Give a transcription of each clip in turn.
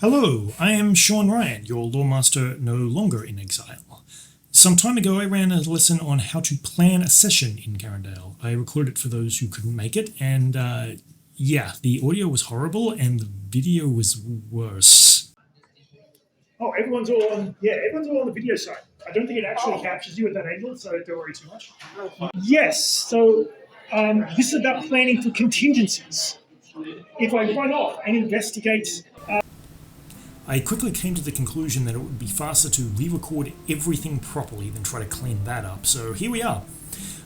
Hello, I am Sean Ryan, your Loremaster no longer in exile. Some time ago I ran a lesson on how to plan a session in Carindale. I recorded it for those who couldn't make it, and yeah, the audio was horrible and the video was worse. Oh, everyone's all on the video side. I don't think it actually captures you at that angle, so don't worry too much. Yes, so this is about planning for contingencies. If I run off and investigate, I quickly came to the conclusion that it would be faster to re-record everything properly than try to clean that up, so here we are.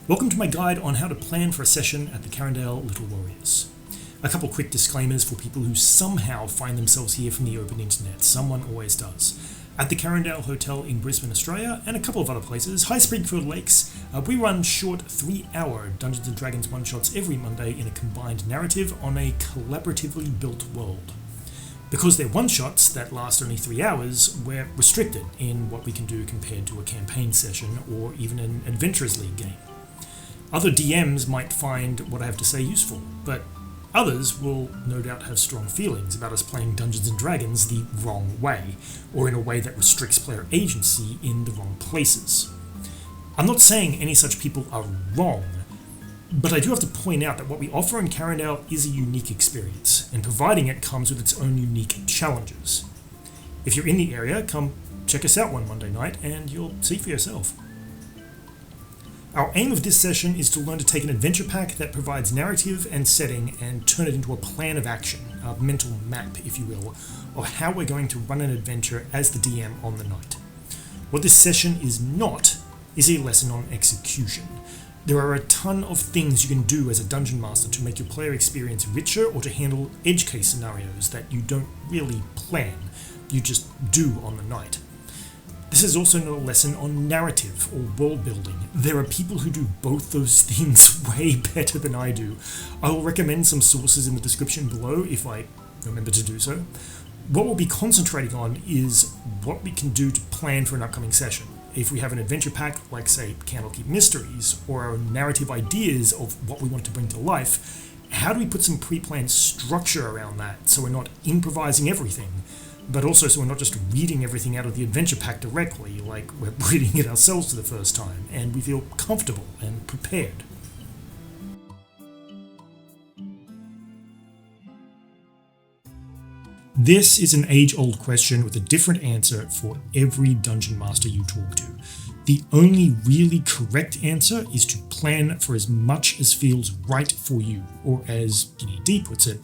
Welcome to my guide on how to plan for a session at the Carindale Little Warriors. A couple quick disclaimers for people who somehow find themselves here from the open internet. Someone always does. At the Carindale Hotel in Brisbane, Australia, and a couple of other places, High Springfield Lakes, we run short 3-hour Dungeons & Dragons one-shots every Monday in a combined narrative on a collaboratively built world. Because they're one-shots that last only 3 hours, we're restricted in what we can do compared to a campaign session or even an Adventurers League game. Other DMs might find what I have to say useful, but others will no doubt have strong feelings about us playing Dungeons & Dragons the wrong way, or in a way that restricts player agency in the wrong places. I'm not saying any such people are wrong, but I do have to point out that what we offer in Carindale is a unique experience, and providing it comes with its own unique challenges. If you're in the area, come check us out one Monday night and you'll see for yourself. Our aim of this session is to learn to take an adventure pack that provides narrative and setting and turn it into a plan of action, a mental map, if you will, of how we're going to run an adventure as the DM on the night. What this session is not is a lesson on execution. There are a ton of things you can do as a dungeon master to make your player experience richer or to handle edge case scenarios that you don't really plan, you just do on the night. This is also not a lesson on narrative or world building. There are people who do both those things way better than I do. I will recommend some sources in the description below if I remember to do so. What we'll be concentrating on is what we can do to plan for an upcoming session. If we have an adventure pack, like say Candlekeep Mysteries, or our narrative ideas of what we want to bring to life, how do we put some pre-planned structure around that so we're not improvising everything, but also so we're not just reading everything out of the adventure pack directly, like we're reading it ourselves for the first time, and we feel comfortable and prepared. This is an age-old question with a different answer for every dungeon master you talk to. The only really correct answer is to plan for as much as feels right for you, or as Ginny D puts it,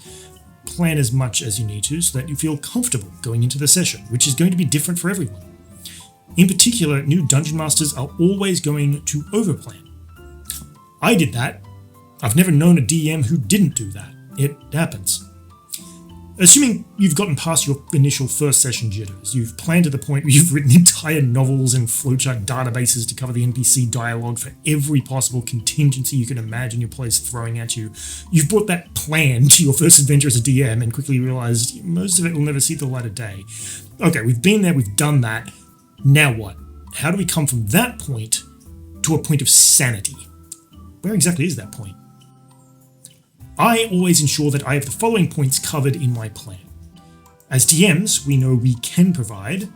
plan as much as you need to so that you feel comfortable going into the session, which is going to be different for everyone. In particular, new dungeon masters are always going to overplan. I did that. I've never known a DM who didn't do that. It happens. Assuming you've gotten past your initial first session jitters, you've planned to the point where you've written entire novels and flowchart databases to cover the NPC dialogue for every possible contingency you can imagine your players throwing at you. You've brought that plan to your first adventure as a DM and quickly realized most of it will never see the light of day. Okay, we've been there, we've done that. Now what? How do we come from that point to a point of sanity? Where exactly is that point? I always ensure that I have the following points covered in my plan. As DMs, we know we can provide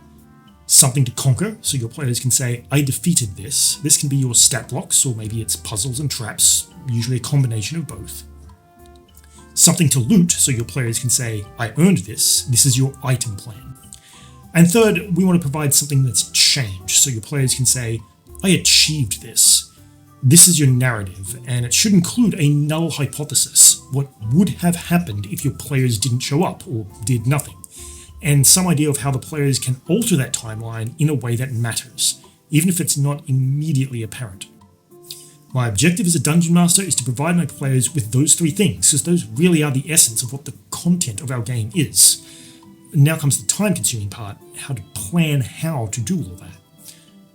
something to conquer, so your players can say, I defeated this. This can be your stat blocks, or maybe it's puzzles and traps, usually a combination of both. Something to loot, so your players can say, I earned this. This is your item plan. And third, we want to provide something that's changed, so your players can say, I achieved this. This is your narrative, and it should include a null hypothesis, what would have happened if your players didn't show up or did nothing, and some idea of how the players can alter that timeline in a way that matters, even if it's not immediately apparent. My objective as a dungeon master is to provide my players with those three things, because those really are the essence of what the content of our game is. Now comes the time-consuming part, how to plan how to do all that.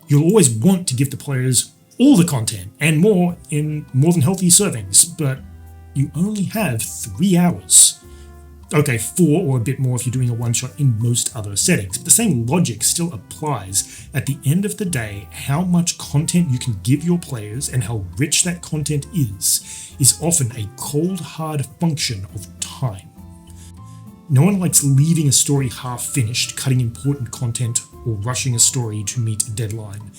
You'll always want to give the players all the content and more in more than healthy servings, but you only have 3 hours. Okay, 4 or a bit more if you're doing a one-shot in most other settings, but the same logic still applies. At the end of the day, how much content you can give your players and how rich that content is often a cold, hard function of time. No one likes leaving a story half-finished, cutting important content, or rushing a story to meet a deadline.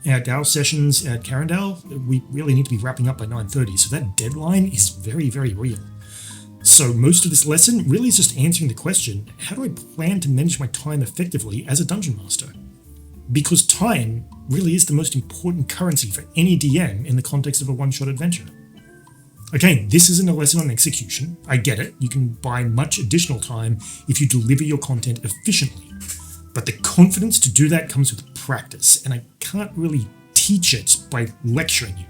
At our sessions at Carindale, we really need to be wrapping up by 9:30, so that deadline is very, very real. So most of this lesson really is just answering the question, how do I plan to manage my time effectively as a Dungeon Master? Because time really is the most important currency for any DM in the context of a one-shot adventure. Okay, this isn't a lesson on execution. I get it. You can buy much additional time if you deliver your content efficiently. But the confidence to do that comes with practice, and I can't really teach it by lecturing you.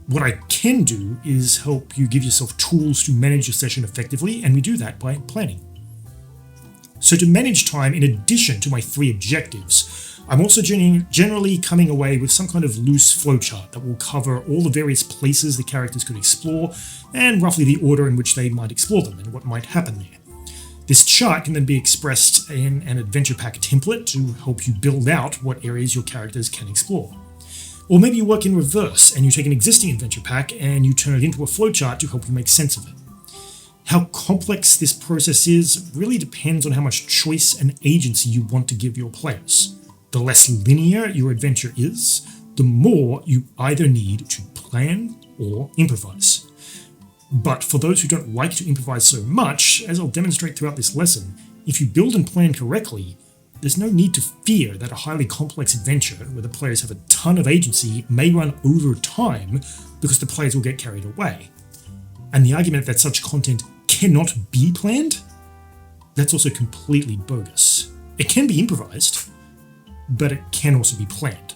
What I can do is help you give yourself tools to manage your session effectively, and we do that by planning. So to manage time, in addition to my 3 objectives, I'm also generally coming away with some kind of loose flowchart that will cover all the various places the characters could explore, and roughly the order in which they might explore them and what might happen there. This chart can then be expressed in an adventure pack template to help you build out what areas your characters can explore. Or maybe you work in reverse and you take an existing adventure pack and you turn it into a flowchart to help you make sense of it. How complex this process is really depends on how much choice and agency you want to give your players. The less linear your adventure is, the more you either need to plan or improvise. But for those who don't like to improvise so much, as I'll demonstrate throughout this lesson, if you build and plan correctly, there's no need to fear that a highly complex adventure where the players have a ton of agency may run over time because the players will get carried away. And the argument that such content cannot be planned, that's also completely bogus. It can be improvised, but it can also be planned.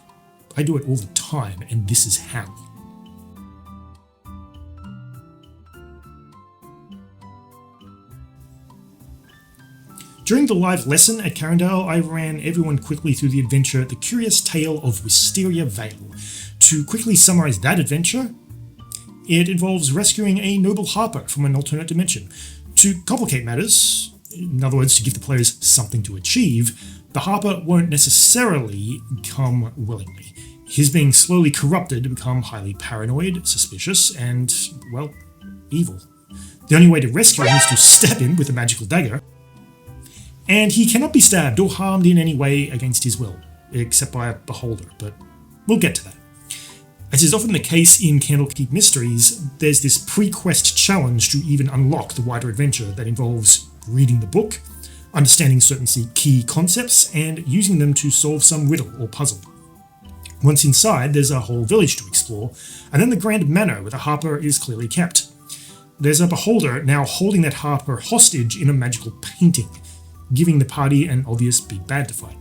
I do it all the time, and this is how. During the live lesson at Carindale, I ran everyone quickly through the adventure The Curious Tale of Wisteria Vale. To quickly summarize that adventure, it involves rescuing a noble harper from an alternate dimension. To complicate matters, in other words, to give the players something to achieve, the harper won't necessarily come willingly. He's being slowly corrupted to become highly paranoid, suspicious, and, well, evil. The only way to rescue him is to stab him with a magical dagger, and he cannot be stabbed or harmed in any way against his will, except by a beholder, but we'll get to that. As is often the case in Candlekeep Mysteries, there's this pre-quest challenge to even unlock the wider adventure that involves reading the book, understanding certain key concepts, and using them to solve some riddle or puzzle. Once inside, there's a whole village to explore, and then the grand manor where the harper is clearly kept. There's a beholder now holding that harper hostage in a magical painting, giving the party an obvious big bad to fight.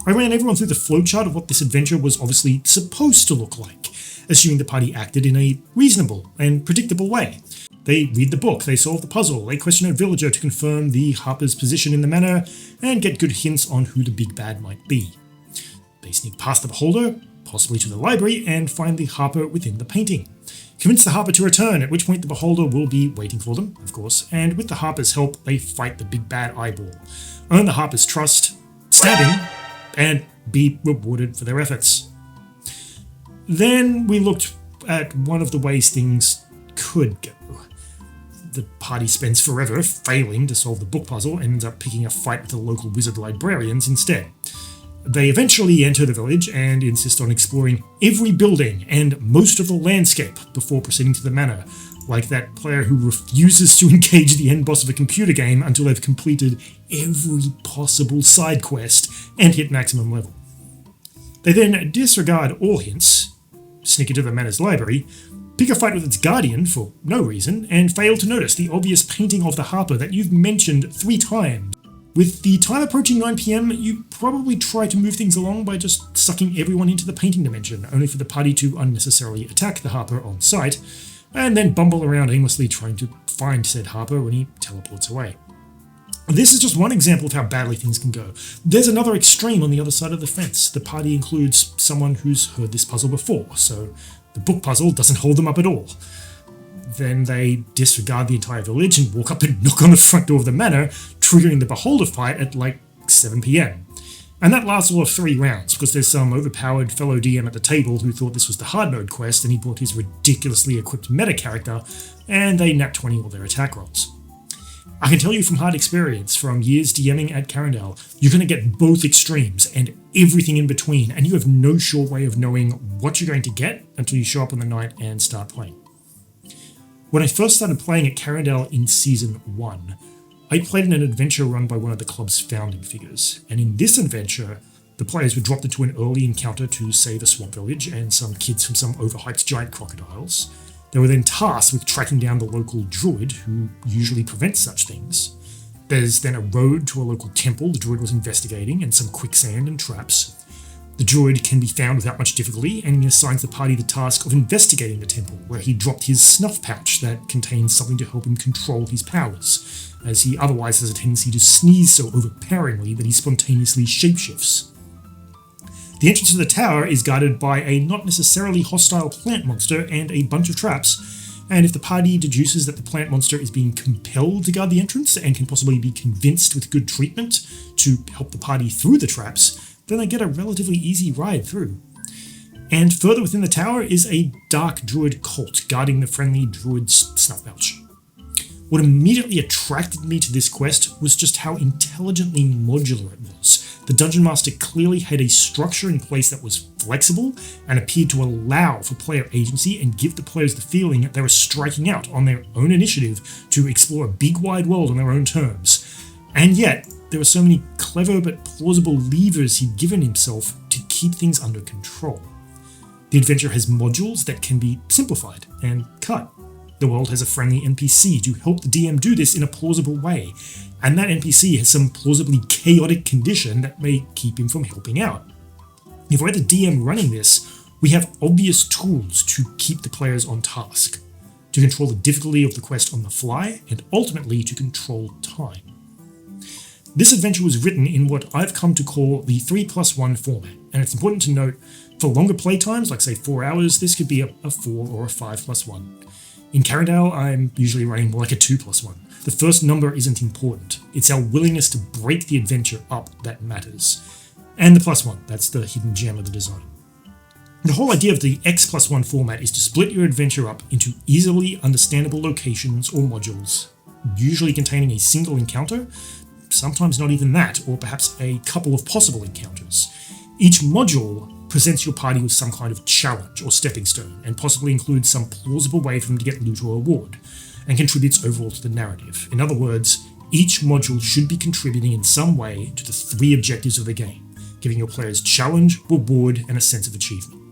I ran everyone through the flowchart of what this adventure was obviously supposed to look like, assuming the party acted in a reasonable and predictable way. They read the book, they solve the puzzle, they question a villager to confirm the harper's position in the manor, and get good hints on who the big bad might be. They sneak past the beholder, possibly to the library, and find the harper within the painting. Convince the harper to return, at which point the beholder will be waiting for them, of course, and with the harper's help, they fight the big bad eyeball, earn the harper's trust, stab him, and be rewarded for their efforts. Then we looked at one of the ways things could go. The party spends forever failing to solve the book puzzle and ends up picking a fight with the local wizard librarians instead. They eventually enter the village and insist on exploring every building and most of the landscape before proceeding to the manor, like that player who refuses to engage the end boss of a computer game until they've completed every possible side quest and hit maximum level. They then disregard all hints, sneak into the manor's library, pick a fight with its guardian for no reason, and fail to notice the obvious painting of the harper that you've mentioned 3 times. With the time approaching 9 PM, you probably try to move things along by just sucking everyone into the painting dimension, only for the party to unnecessarily attack the harper on sight, and then bumble around aimlessly trying to find said harper when he teleports away. This is just one example of how badly things can go. There's another extreme on the other side of the fence. The party includes someone who's heard this puzzle before, so the book puzzle doesn't hold them up at all. Then they disregard the entire village and walk up and knock on the front door of the manor, triggering the beholder fight at like 7 PM. And that lasts all of 3 rounds, because there's some overpowered fellow DM at the table who thought this was the hard mode quest and he brought his ridiculously equipped meta character, and they nat 20 all their attack rolls. I can tell you from hard experience, from years DMing at Carindale, you're going to get both extremes and everything in between, and you have no sure way of knowing what you're going to get until you show up on the night and start playing. When I first started playing at Carindale in Season 1, I played in an adventure run by one of the club's founding figures, and in this adventure, the players were dropped into an early encounter to save a swamp village and some kids from some overhyped giant crocodiles. They were then tasked with tracking down the local druid, who usually prevents such things. There's then a road to a local temple the druid was investigating, and some quicksand and traps. The druid can be found without much difficulty, and he assigns the party the task of investigating the temple, where he dropped his snuff pouch that contains something to help him control his powers, as he otherwise has a tendency to sneeze so overpoweringly that he spontaneously shapeshifts. The entrance to the tower is guarded by a not necessarily hostile plant monster and a bunch of traps, and if the party deduces that the plant monster is being compelled to guard the entrance and can possibly be convinced with good treatment to help the party through the traps, then they get a relatively easy ride through. And further within the tower is a dark druid cult guarding the friendly druid's snuff pouch. What immediately attracted me to this quest was just how intelligently modular it was. The Dungeon Master clearly had a structure in place that was flexible and appeared to allow for player agency and give the players the feeling that they were striking out on their own initiative to explore a big wide world on their own terms. And yet, there were so many clever but plausible levers he'd given himself to keep things under control. The adventure has modules that can be simplified and cut. The world has a friendly NPC to help the DM do this in a plausible way, and that NPC has some plausibly chaotic condition that may keep him from helping out. If we're the DM running this, we have obvious tools to keep the players on task, to control the difficulty of the quest on the fly, and ultimately to control time. This adventure was written in what I've come to call the 3+1 format, and it's important to note, for longer playtimes, like say 4 hours, this could be a 4 or a 5+1. In Carindale, I'm usually running more like a 2+1. The first number isn't important. It's our willingness to break the adventure up that matters. And the +1, that's the hidden gem of the design. The whole idea of the X+1 format is to split your adventure up into easily understandable locations or modules, usually containing a single encounter, sometimes not even that, or perhaps a couple of possible encounters. Each module presents your party with some kind of challenge or stepping stone, and possibly includes some plausible way for them to get loot or reward, and contributes overall to the narrative. In other words, each module should be contributing in some way to the 3 objectives of the game, giving your players challenge, reward, and a sense of achievement.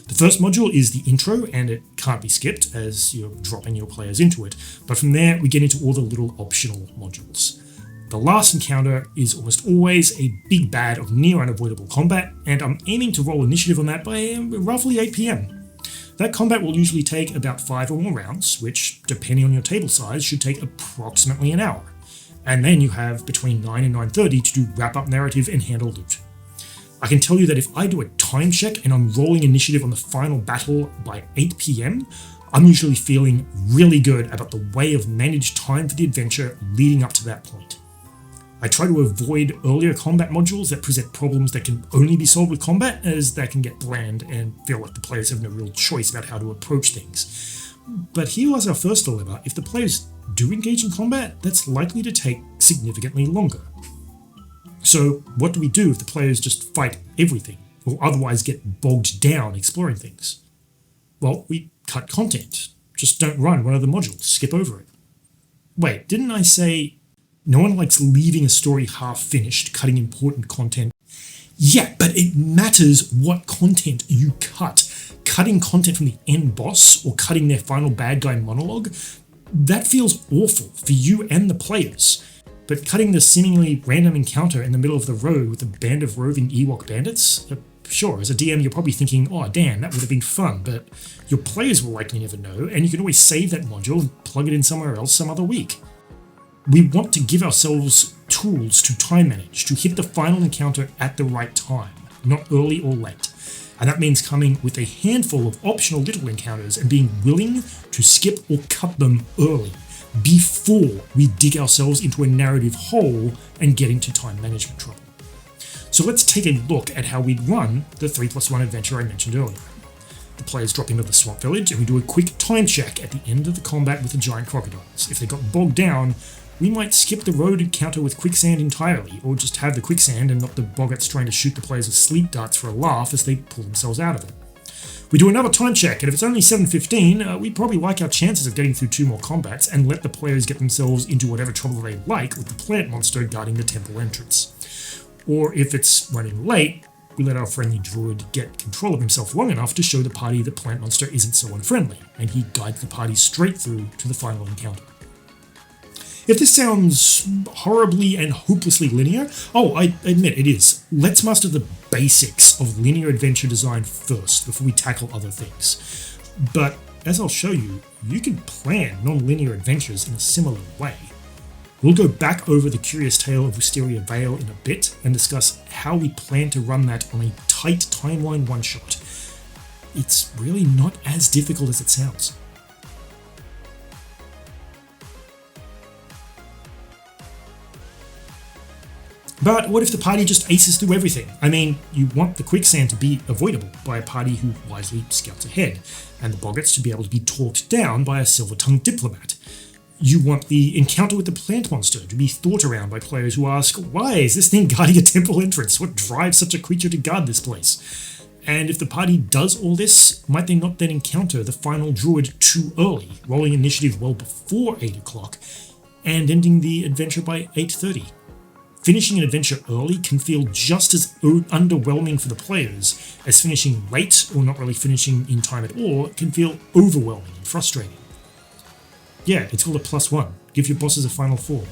The first module is the intro, and it can't be skipped as you're dropping your players into it, but from there we get into all the little optional modules. The last encounter is almost always a big bad of near unavoidable combat, and I'm aiming to roll initiative on that by roughly 8 PM. That combat will usually take about 5 or more rounds, which, depending on your table size, should take approximately an hour. And then you have between 9 and 9:30 to do wrap-up narrative and handle loot. I can tell you that if I do a time check and I'm rolling initiative on the final battle by 8 PM, I'm usually feeling really good about the way I've managed time for the adventure leading up to that point. I try to avoid earlier combat modules that present problems that can only be solved with combat, as that can get bland and feel like the players have no real choice about how to approach things. But here was our first dilemma. If the players do engage in combat, that's likely to take significantly longer. So what do we do if the players just fight everything, or otherwise get bogged down exploring things? Well, we cut content. Just don't run one of the modules, skip over it. Wait, didn't I say no one likes leaving a story half-finished, cutting important content? Yeah, but it matters what content you cut. Cutting content from the end boss, or cutting their final bad guy monologue, that feels awful for you and the players. But cutting the seemingly random encounter in the middle of the road with a band of roving Ewok bandits? Sure, as a DM you're probably thinking, oh damn, that would have been fun, but your players will likely never know, and you can always save that module and plug it in somewhere else some other week. We want to give ourselves tools to time manage, to hit the final encounter at the right time, not early or late. And that means coming with a handful of optional little encounters and being willing to skip or cut them early, before we dig ourselves into a narrative hole and get into time management trouble. So let's take a look at how we'd run the 3+1 adventure I mentioned earlier. The players drop into the swamp village and we do a quick time check at the end of the combat with the giant crocodiles. If they got bogged down, we might skip the road encounter with quicksand entirely, or just have the quicksand and not the boggarts trying to shoot the players with sleep darts for a laugh as they pull themselves out of it. We do another time check, and if it's only 7:15, we probably like our chances of getting through 2 more combats and let the players get themselves into whatever trouble they like with the plant monster guarding the temple entrance. Or if it's running late, we let our friendly druid get control of himself long enough to show the party the plant monster isn't so unfriendly, and he guides the party straight through to the final encounter. If this sounds horribly and hopelessly linear, I admit it is. Let's master the basics of linear adventure design first before we tackle other things. But as I'll show you, you can plan non-linear adventures in a similar way. We'll go back over the curious tale of Wisteria Vale in a bit and discuss how we plan to run that on a tight timeline one-shot. It's really not as difficult as it sounds. But what if the party just aces through everything? I mean, you want the quicksand to be avoidable by a party who wisely scouts ahead, and the boggarts to be able to be talked down by a silver-tongued diplomat. You want the encounter with the plant monster to be thought around by players who ask, why is this thing guarding a temple entrance? What drives such a creature to guard this place? And if the party does all this, might they not then encounter the final druid too early, rolling initiative well before 8 o'clock, and ending the adventure by 8:30? Finishing an adventure early can feel just as underwhelming for the players as finishing late or not really finishing in time at all can feel overwhelming and frustrating. Yeah, it's called a +1. Give your bosses a final 4.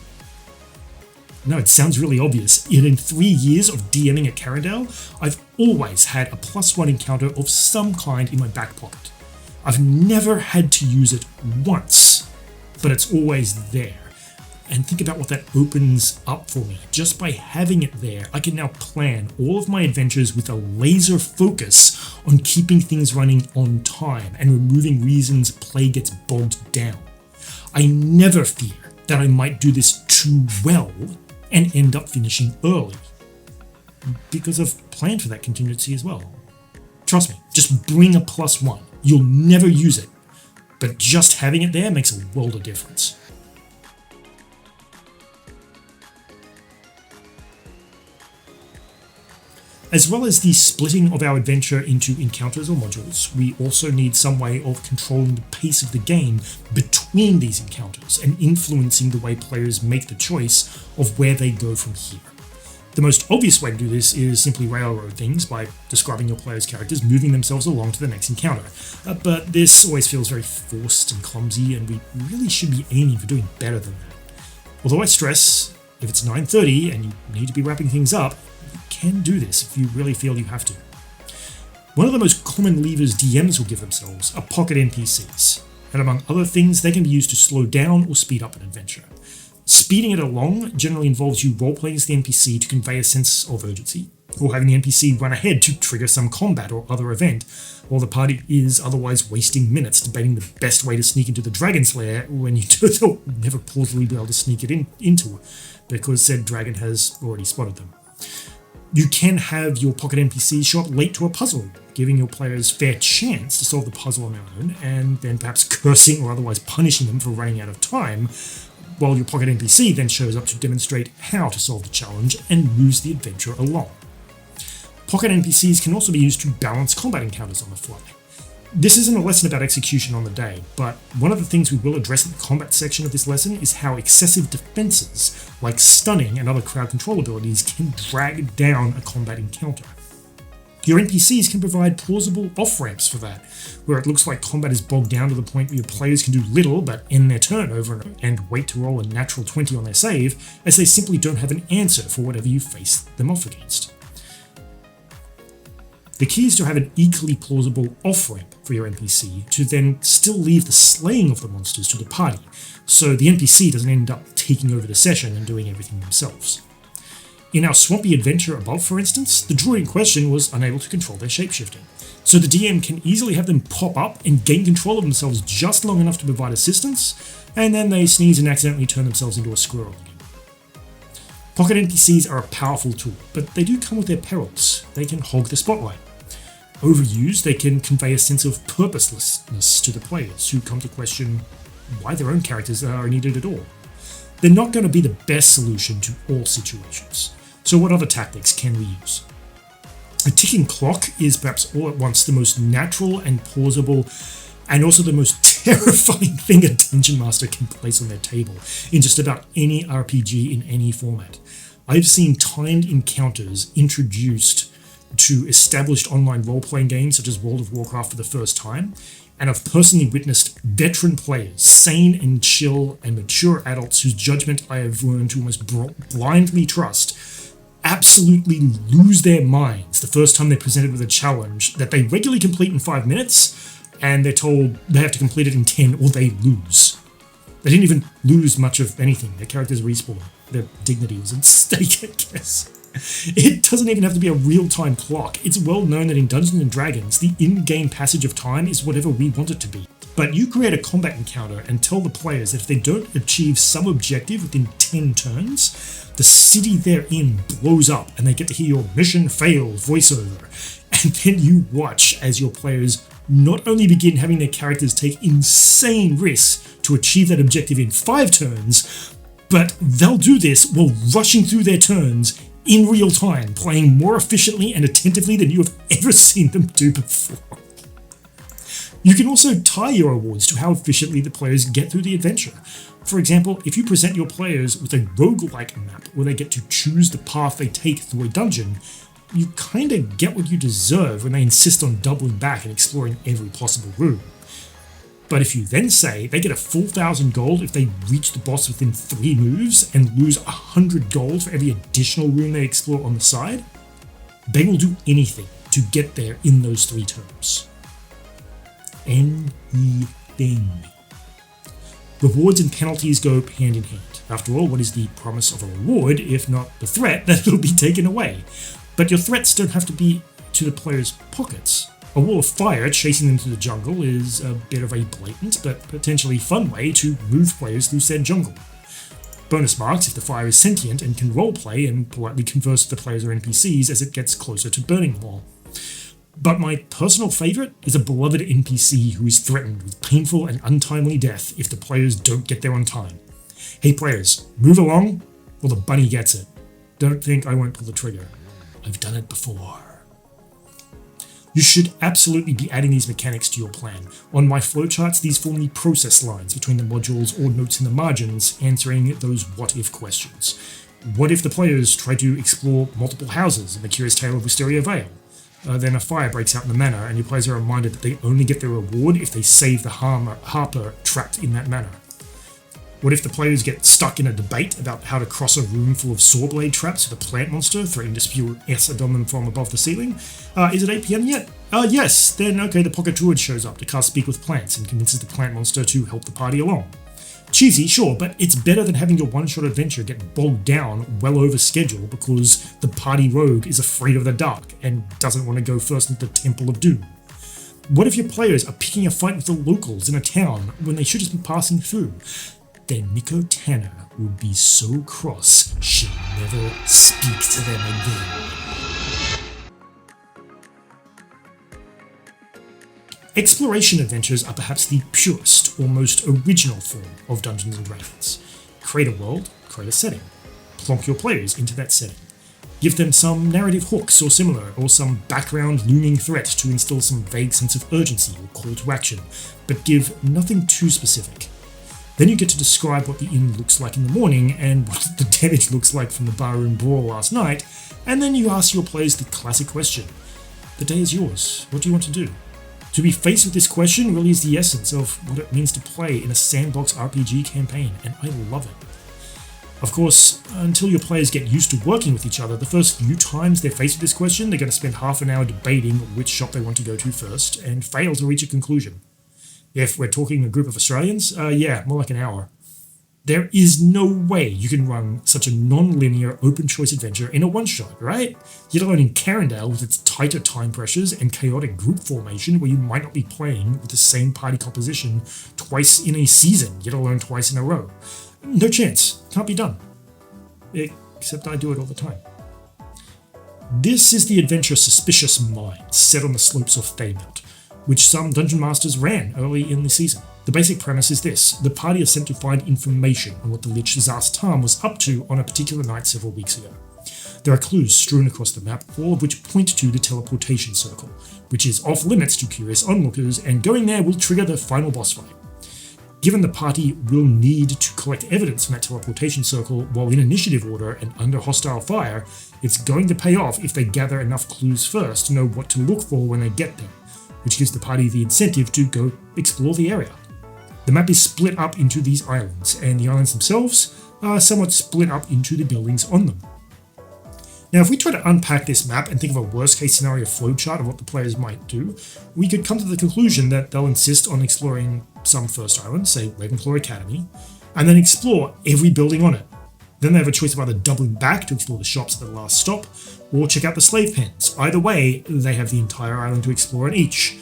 No, it sounds really obvious, yet in 3 years of DMing at Carindale, I've always had a +1 encounter of some kind in my back pocket. I've never had to use it once, but it's always there. And think about what that opens up for me. Just by having it there, I can now plan all of my adventures with a laser focus on keeping things running on time and removing reasons play gets bogged down. I never fear that I might do this too well and end up finishing early, because I've planned for that contingency as well. Trust me, just bring a +1. You'll never use it, but just having it there makes a world of difference. As well as the splitting of our adventure into encounters or modules, we also need some way of controlling the pace of the game between these encounters and influencing the way players make the choice of where they go from here. The most obvious way to do this is simply railroad things by describing your players' characters moving themselves along to the next encounter. But this always feels very forced and clumsy, and we really should be aiming for doing better than that. Although I stress, if it's 9:30 and you need to be wrapping things up, you can do this if you really feel you have to. One of the most common levers DMs will give themselves are pocket NPCs, and among other things, they can be used to slow down or speed up an adventure. Speeding it along generally involves you role-playing as the NPC to convey a sense of urgency, or having the NPC run ahead to trigger some combat or other event, while the party is otherwise wasting minutes debating the best way to sneak into the dragon's lair when you will never plausibly be able to sneak it into it, because said dragon has already spotted them. You can have your pocket NPCs show up late to a puzzle, giving your players fair chance to solve the puzzle on their own, and then perhaps cursing or otherwise punishing them for running out of time, while your pocket NPC then shows up to demonstrate how to solve the challenge and moves the adventure along. Pocket NPCs can also be used to balance combat encounters on the fly. This isn't a lesson about execution on the day, but one of the things we will address in the combat section of this lesson is how excessive defenses, like stunning and other crowd control abilities, can drag down a combat encounter. Your NPCs can provide plausible off-ramps for that, where it looks like combat is bogged down to the point where your players can do little but end their turn over and wait to roll a natural 20 on their save, as they simply don't have an answer for whatever you face them off against. The key is to have an equally plausible off-ramp for your NPC to then still leave the slaying of the monsters to the party, so the NPC doesn't end up taking over the session and doing everything themselves. In our swampy adventure above, for instance, the druid in question was unable to control their shapeshifting, so the DM can easily have them pop up and gain control of themselves just long enough to provide assistance, and then they sneeze and accidentally turn themselves into a squirrel again. Pocket NPCs are a powerful tool, but they do come with their perils. They can hog the spotlight. Overused, they can convey a sense of purposelessness to the players, who come to question why their own characters are needed at all. they're not going to be the best solution to all situations. So what other tactics can we use? A ticking clock is perhaps all at once the most natural and plausible and also the most terrifying thing a Dungeon Master can place on their table in just about any RPG in any format. I've seen timed encounters introduced to established online role-playing games such as World of Warcraft for the first time, and I've personally witnessed veteran players, sane and chill and mature adults whose judgment I have learned to almost blindly trust, absolutely lose their minds the first time they're presented with a challenge that they regularly complete in 5 minutes, and they're told they have to complete it in 10 or they lose. They didn't even lose much of anything. Their characters respawn. Their dignity was at stake, I guess. It doesn't even have to be a real-time clock. It's well known that in Dungeons & Dragons, the in-game passage of time is whatever we want it to be. But you create a combat encounter and tell the players that if they don't achieve some objective within 10 turns, the city they're in blows up and they get to hear your mission failed voiceover. And then you watch as your players not only begin having their characters take insane risks to achieve that objective in 5 turns, but they'll do this while rushing through their turns in real time, playing more efficiently and attentively than you have ever seen them do before. You can also tie your awards to how efficiently the players get through the adventure. For example, if you present your players with a roguelike map where they get to choose the path they take through a dungeon, you kinda get what you deserve when they insist on doubling back and exploring every possible room. But if you then say they get a full 1,000 gold if they reach the boss within 3 moves and lose 100 gold for every additional room they explore on the side, they will do anything to get there in those 3 terms. Anything. Rewards and penalties go hand in hand. After all, what is the promise of a reward if not the threat that it'll be taken away? But your threats don't have to be to the player's pockets. A wall of fire chasing them through the jungle is a bit of a blatant but potentially fun way to move players through said jungle. Bonus marks if the fire is sentient and can roleplay and politely converse with the players or NPCs as it gets closer to burning them all. But my personal favourite is a beloved NPC who is threatened with painful and untimely death if the players don't get there on time. Hey players, move along or the bunny gets it. Don't think I won't pull the trigger. I've done it before. You should absolutely be adding these mechanics to your plan. On my flowcharts, these form the process lines between the modules or notes in the margins, answering those what-if questions. What if the players try to explore multiple houses in the Curious Tale of Wisteria Vale? Then a fire breaks out in the manor, and your players are reminded that they only get their reward if they save the harper trapped in that manor. What if the players get stuck in a debate about how to cross a room full of sawblade traps with a plant monster threatening to spew acid on them from above the ceiling? Is it 8 PM yet? Yes, then okay, the pocket druid shows up to cast Speak with Plants and convinces the plant monster to help the party along. Cheesy, sure, but it's better than having your one-shot adventure get bogged down well over schedule because the party rogue is afraid of the dark and doesn't want to go first into the Temple of Doom. What if your players are picking a fight with the locals in a town when they should just be passing through? Then Nico Tanner would be so cross she'll never speak to them again. Exploration adventures are perhaps the purest or most original form of Dungeons & Dragons. Create a world, create a setting. Plonk your players into that setting. Give them some narrative hooks or similar, or some background looming threat to instill some vague sense of urgency or call to action, but give nothing too specific. Then you get to describe what the inn looks like in the morning and what the damage looks like from the barroom brawl last night, and then you ask your players the classic question. The day is yours. What do you want to do? To be faced with this question really is the essence of what it means to play in a sandbox RPG campaign, and I love it. Of course, until your players get used to working with each other, the first few times they're faced with this question, they're going to spend half an hour debating which shop they want to go to first, and fail to reach a conclusion. If we're talking a group of Australians, more like an hour. There is no way you can run such a non-linear open-choice adventure in a one-shot, right? Yet alone in Carindale with its tighter time pressures and chaotic group formation where you might not be playing with the same party composition twice in a season, yet alone twice in a row. No chance. Can't be done. Except I do it all the time. This is the adventure Suspicious Minds, set on the slopes of Thaymount, which some dungeon masters ran early in the season. The The basic premise is this: the party is sent to find information on what the Lich Zastam was up to on a particular night several weeks ago. There are clues strewn across the map, all of which point to the teleportation circle, which is off limits to curious onlookers, and going there will trigger the final boss fight. Given the party will need to collect evidence from that teleportation circle while in initiative order and under hostile fire, it's going to pay off if they gather enough clues first to know what to look for when they get there, which gives the party the incentive to go explore the area. The map is split up into these islands, and the islands themselves are somewhat split up into the buildings on them. Now, if we try to unpack this map and think of a worst-case scenario flowchart of what the players might do, we could come to the conclusion that they'll insist on exploring some first island, say Ravenclaw Academy, and then explore every building on it. Then they have a choice of either doubling back to explore the shops at the last stop, or check out the slave pens. Either way, they have the entire island to explore in each.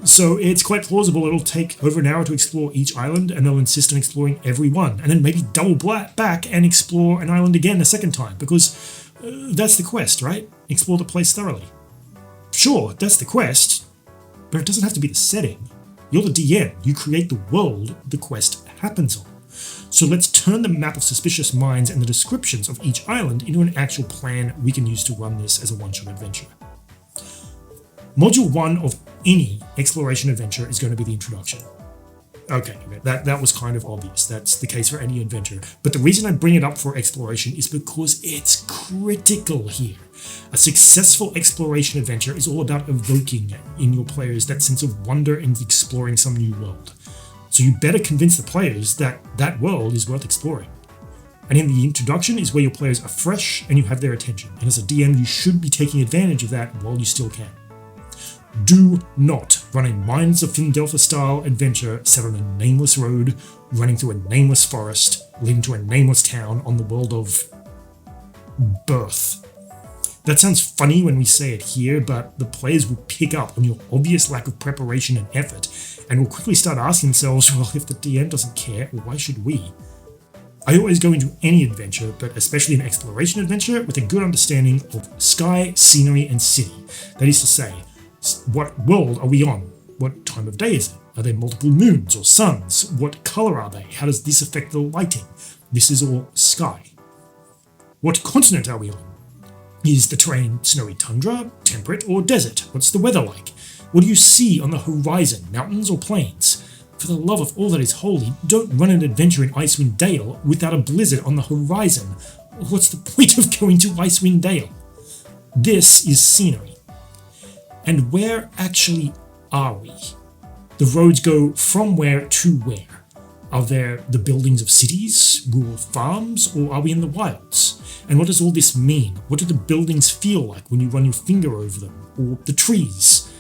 So it's quite plausible it'll take over an hour to explore each island, and they'll insist on exploring every one, and then maybe double back and explore an island again a second time, because that's the quest, right? Explore the place thoroughly. Sure, that's the quest, but it doesn't have to be the setting. You're the DM, you create the world the quest happens on. So let's turn the map of suspicious minds and the descriptions of each island into an actual plan we can use to run this as a one-shot adventure. Module 1 of any exploration adventure is going to be the introduction. Okay, that was kind of obvious. That's the case for any adventure. But the reason I bring it up for exploration is because it's critical here. A successful exploration adventure is all about evoking in your players that sense of wonder and exploring some new world. So you better convince the players that that world is worth exploring. And in the introduction is where your players are fresh and you have their attention. And as a DM, you should be taking advantage of that while you still can. Do not run a Mines of Findelpha style adventure set on a nameless road, running through a nameless forest, leading to a nameless town on the world of birth. That sounds funny when we say it here, but the players will pick up on your obvious lack of preparation and effort, and will quickly start asking themselves, well, if the DM doesn't care, why should we? I always go into any adventure, but especially an exploration adventure, with a good understanding of sky, scenery, and city. That is to say, what world are we on? What time of day is it? Are there multiple moons or suns? What color are they? How does this affect the lighting? This is all sky. What continent are we on? Is the terrain snowy tundra, temperate, or desert? What's the weather like? What do you see on the horizon, mountains or plains? For the love of all that is holy, don't run an adventure in Icewind Dale without a blizzard on the horizon. What's the point of going to Icewind Dale? This is scenery. And where actually are we? The roads go from where to where? Are there the buildings of cities, rural farms, or are we in the wilds? And what does all this mean? What do the buildings feel like when you run your finger over them? Or the trees?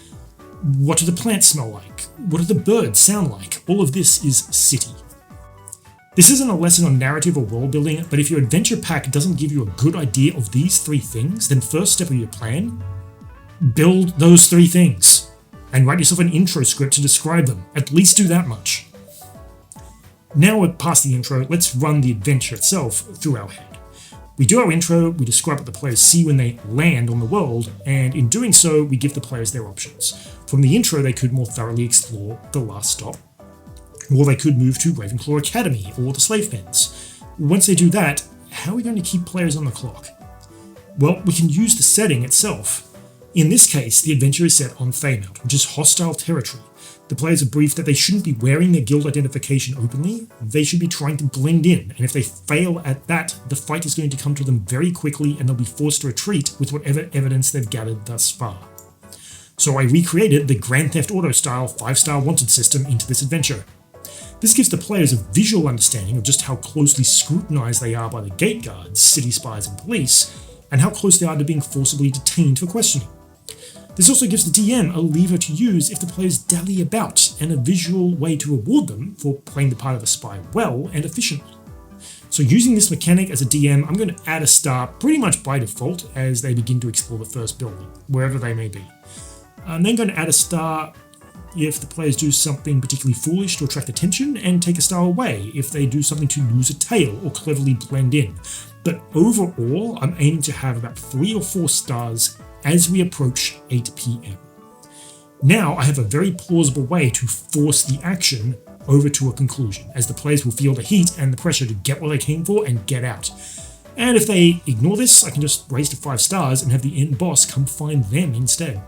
What do the plants smell like? What do the birds sound like? All of this is city. This isn't a lesson on narrative or world building, but if your adventure pack doesn't give you a good idea of these three things, then first step of your plan, build those three things, and write yourself an intro script to describe them. At least do that much. Now we're past the intro, let's run the adventure itself through our head. We do our intro, we describe what the players see when they land on the world, and in doing so, we give the players their options. From the intro, they could more thoroughly explore the last stop, or they could move to Ravenclaw Academy or the slave pens. Once they do that, how are we going to keep players on the clock? Well, we can use the setting itself. In this case, the adventure is set on Feymount, which is hostile territory. The players are briefed that they shouldn't be wearing their guild identification openly, they should be trying to blend in, and if they fail at that, the fight is going to come to them very quickly and they'll be forced to retreat with whatever evidence they've gathered thus far. So I recreated the Grand Theft Auto style 5-star wanted system into this adventure. This gives the players a visual understanding of just how closely scrutinized they are by the gate guards, city spies and police, and how close they are to being forcibly detained for questioning. This also gives the DM a lever to use if the players dally about, and a visual way to reward them for playing the part of a spy well and efficiently. So using this mechanic as a DM, I'm going to add a star pretty much by default as they begin to explore the first building, wherever they may be. I'm then going to add a star if the players do something particularly foolish to attract attention, and take a star away if they do something to lose a tail or cleverly blend in. But overall, I'm aiming to have about 3 or 4 stars as we approach 8 PM. Now I have a very plausible way to force the action over to a conclusion, as the players will feel the heat and the pressure to get what they came for and get out. And if they ignore this, I can just raise to 5 stars and have the end boss come find them instead.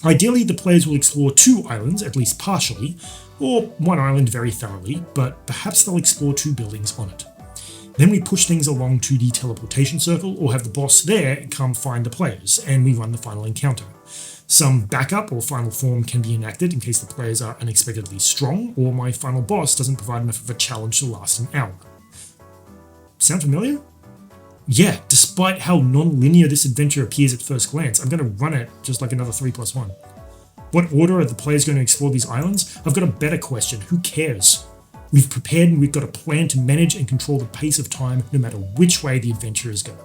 Ideally, the players will explore 2 islands, at least partially, or 1 island very thoroughly, but perhaps they'll explore 2 buildings on it. Then we push things along to the teleportation circle, or have the boss there come find the players, and we run the final encounter. Some backup or final form can be enacted in case the players are unexpectedly strong, or my final boss doesn't provide enough of a challenge to last an hour. Sound familiar? Yeah, despite how non-linear this adventure appears at first glance, I'm going to run it just like another 3+1. What order are the players going to explore these islands? I've got a better question. Who cares? We've prepared and we've got a plan to manage and control the pace of time no matter which way the adventurers go.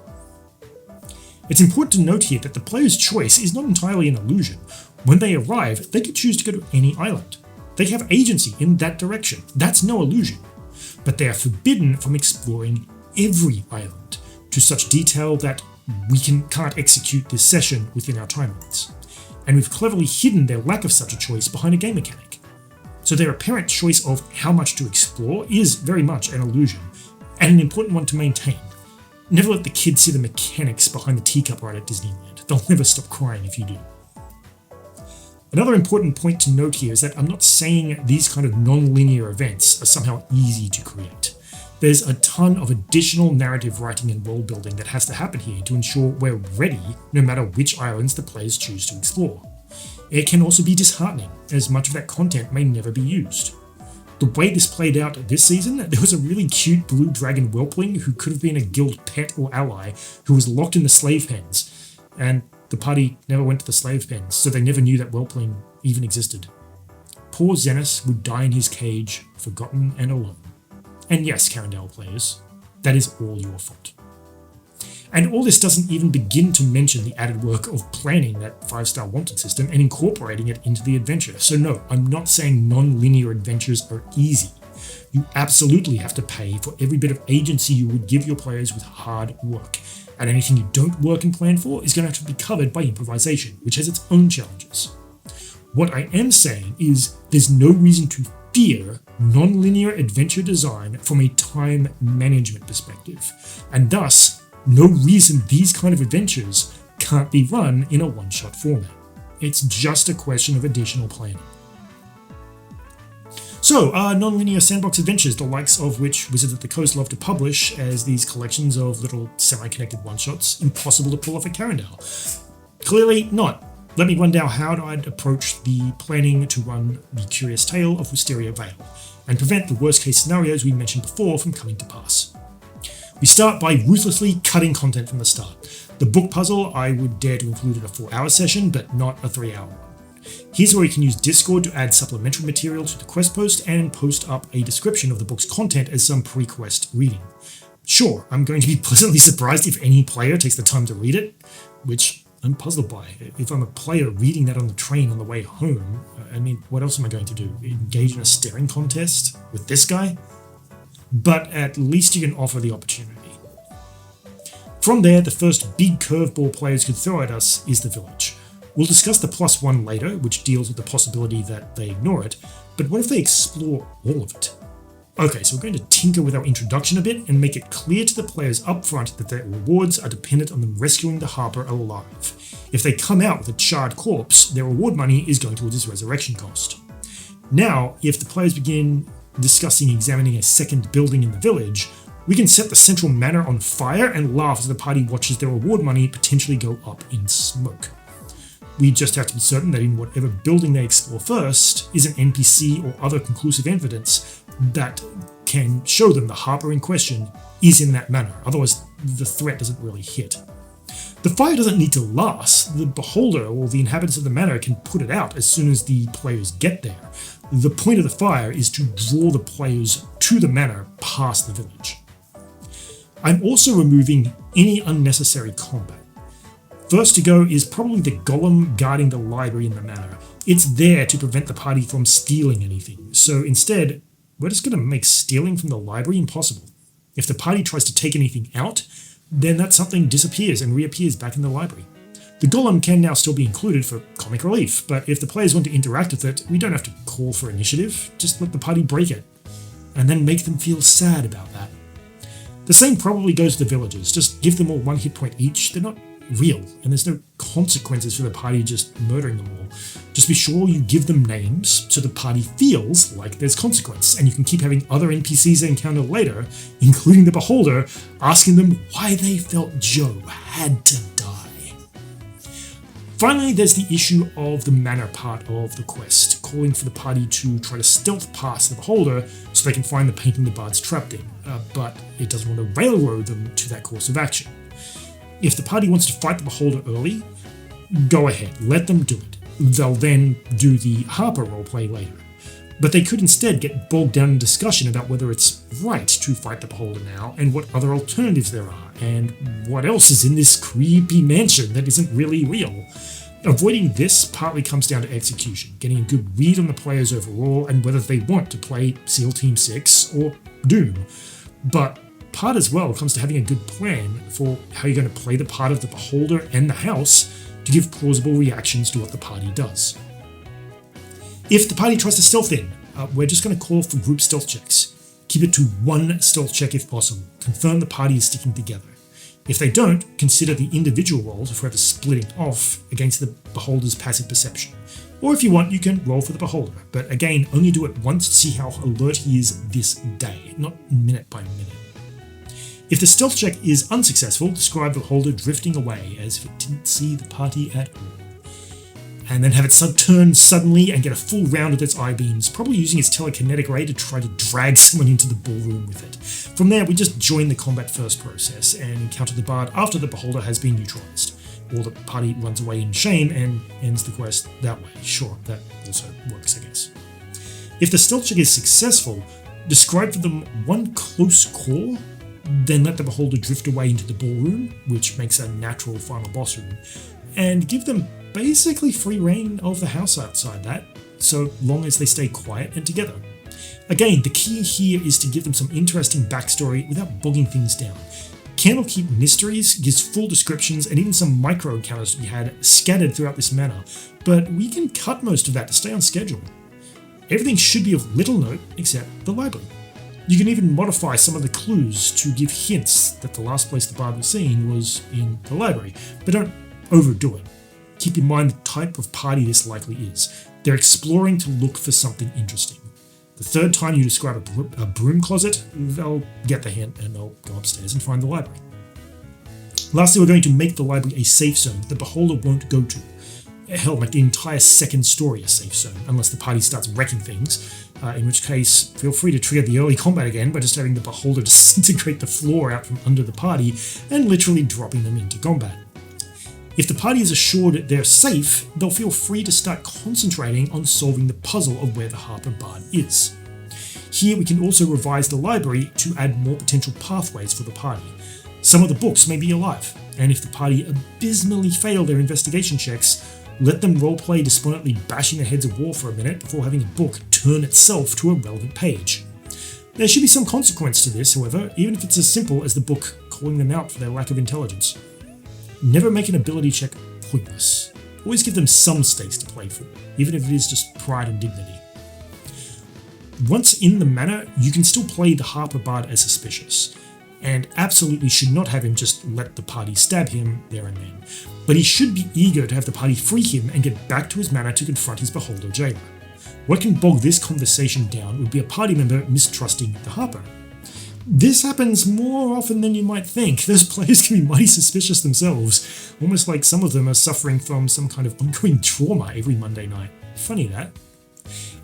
It's important to note here that the player's choice is not entirely an illusion. When they arrive, they could choose to go to any island. They have agency in that direction. That's no illusion. But they are forbidden from exploring every island to such detail that we can't execute this session within our time limits. And we've cleverly hidden their lack of such a choice behind a game mechanic. So their apparent choice of how much to explore is very much an illusion, and an important one to maintain. Never let the kids see the mechanics behind the teacup ride at Disneyland. They'll never stop crying if you do. Another important point to note here is that I'm not saying these kind of non-linear events are somehow easy to create. There's a ton of additional narrative writing and world building that has to happen here to ensure we're ready no matter which islands the players choose to explore. It can also be disheartening, as much of that content may never be used. The way this played out this season, there was a really cute blue dragon whelpling who could have been a guild pet or ally who was locked in the slave pens, and the party never went to the slave pens, so they never knew that whelpling even existed. Poor Xenos would die in his cage, forgotten and alone. And yes, Carindale players, that is all your fault. And all this doesn't even begin to mention the added work of planning that 5-star wanted system and incorporating it into the adventure. So no, I'm not saying non-linear adventures are easy. You absolutely have to pay for every bit of agency you would give your players with hard work. And anything you don't work and plan for is going to have to be covered by improvisation, which has its own challenges. What I am saying is there's no reason to fear non-linear adventure design from a time management perspective, and thus no reason these kind of adventures can't be run in a one-shot format. It's just a question of additional planning. So, non-linear sandbox adventures, the likes of which Wizards of the Coast love to publish as these collections of little semi-connected one-shots, impossible to pull off at Carindale? Clearly not. Let me run down how I'd approach the planning to run the curious tale of Wisteria Vale, and prevent the worst-case scenarios we mentioned before from coming to pass. We start by ruthlessly cutting content from the start. The book puzzle I would dare to include in a 4-hour session, but not a 3-hour one. Here's where you can use Discord to add supplementary material to the quest post and post up a description of the book's content as some pre-quest reading. Sure, I'm going to be pleasantly surprised if any player takes the time to read it, which I'm puzzled by. If I'm a player reading that on the train on the way home, I mean, what else am I going to do? Engage in a staring contest with this guy? But at least you can offer the opportunity. From there, the first big curveball players could throw at us is the village. We'll discuss the +1 later, which deals with the possibility that they ignore it, but what if they explore all of it? Okay, so we're going to tinker with our introduction a bit and make it clear to the players up front that their rewards are dependent on them rescuing the Harper alive. If they come out with a charred corpse, their reward money is going towards his resurrection cost. Now, if the players begin discussing examining a second building in the village, we can set the central manor on fire and laugh as the party watches their reward money potentially go up in smoke. We just have to be certain that in whatever building they explore first is an NPC or other conclusive evidence that can show them the Harper in question is in that manor, otherwise the threat doesn't really hit. The fire doesn't need to last. The beholder or the inhabitants of the manor can put it out as soon as the players get there. The point of the fire is to draw the players to the manor past the village. I'm also removing any unnecessary combat. First to go is probably the golem guarding the library in the manor. It's there to prevent the party from stealing anything, so instead, we're just going to make stealing from the library impossible. If the party tries to take anything out, then that something disappears and reappears back in the library. The golem can now still be included for comic relief, but if the players want to interact with it, we don't have to call for initiative, just let the party break it, and then make them feel sad about that. The same probably goes to the villagers, just give them all 1 hit point each. They're not real, and there's no consequences for the party just murdering them all. Just be sure you give them names so the party feels like there's consequence, and you can keep having other NPCs they encounter later, including the Beholder, asking them why they felt Joe had to die. Finally, there's the issue of the mana part of the quest, calling for the party to try to stealth past the Beholder so they can find the painting the bard's trapped in, but it doesn't want to railroad them to that course of action. If the party wants to fight the Beholder early, go ahead, let them do it. They'll then do the Harper roleplay later. But they could instead get bogged down in discussion about whether it's right to fight the Beholder now, and what other alternatives there are, and what else is in this creepy mansion that isn't really real. Avoiding this partly comes down to execution, getting a good read on the players overall, and whether they want to play SEAL Team 6 or Doom. But part as well comes to having a good plan for how you're going to play the part of the Beholder and the house to give plausible reactions to what the party does. If the party tries to stealth in, we're just going to call for group stealth checks. Keep it to 1 stealth check if possible. Confirm the party is sticking together. If they don't, consider the individual rolls of whoever's splitting off against the Beholder's passive perception. Or if you want, you can roll for the Beholder, but again, only do it once to see how alert he is this day, not minute by minute. If the stealth check is unsuccessful, describe the Beholder drifting away as if it didn't see the party at all. And then have it turn suddenly and get a full round of its eye beams, probably using its telekinetic ray to try to drag someone into the ballroom with it. From there, we just join the combat first process and encounter the bard after the Beholder has been neutralized. Or the party runs away in shame and ends the quest that way. Sure, that also works, I guess. If the stealth check is successful, describe for them 1 close call, then let the Beholder drift away into the ballroom, which makes a natural final boss room, and give them basically free reign of the house outside that, so long as they stay quiet and together. Again, the key here is to give them some interesting backstory without bogging things down. Candlekeep Mysteries gives full descriptions and even some micro encounters to be had scattered throughout this manner, but we can cut most of that to stay on schedule. Everything should be of little note except the library. You can even modify some of the clues to give hints that the last place the bard was seen was in the library, but don't overdo it. Keep in mind the type of party this likely is. They're exploring to look for something interesting. The third time you describe a broom closet, they'll get the hint and they'll go upstairs and find the library. Lastly, we're going to make the library a safe zone that the Beholder won't go to. Hell, make the entire second story a safe zone, unless the party starts wrecking things, in which case feel free to trigger the early combat again by just having the Beholder disintegrate the floor out from under the party and literally dropping them into combat. If the party is assured they're safe, they'll feel free to start concentrating on solving the puzzle of where the Harper Bard is. Here we can also revise the library to add more potential pathways for the party. Some of the books may be alive, and if the party abysmally fail their investigation checks, let them roleplay despondently bashing their heads of wall for a minute before having a book turn itself to a relevant page. There should be some consequence to this, however, even if it's as simple as the book calling them out for their lack of intelligence. Never make an ability check pointless. Always give them some stakes to play for, even if it is just pride and dignity. Once in the manor, you can still play the Harper Bard as suspicious, and absolutely should not have him just let the party stab him there and then. But he should be eager to have the party free him and get back to his manor to confront his Beholder jailer. What can bog this conversation down would be a party member mistrusting the Harper. This happens more often than you might think. Those players can be mighty suspicious themselves, almost like some of them are suffering from some kind of ongoing trauma every Monday night. Funny that.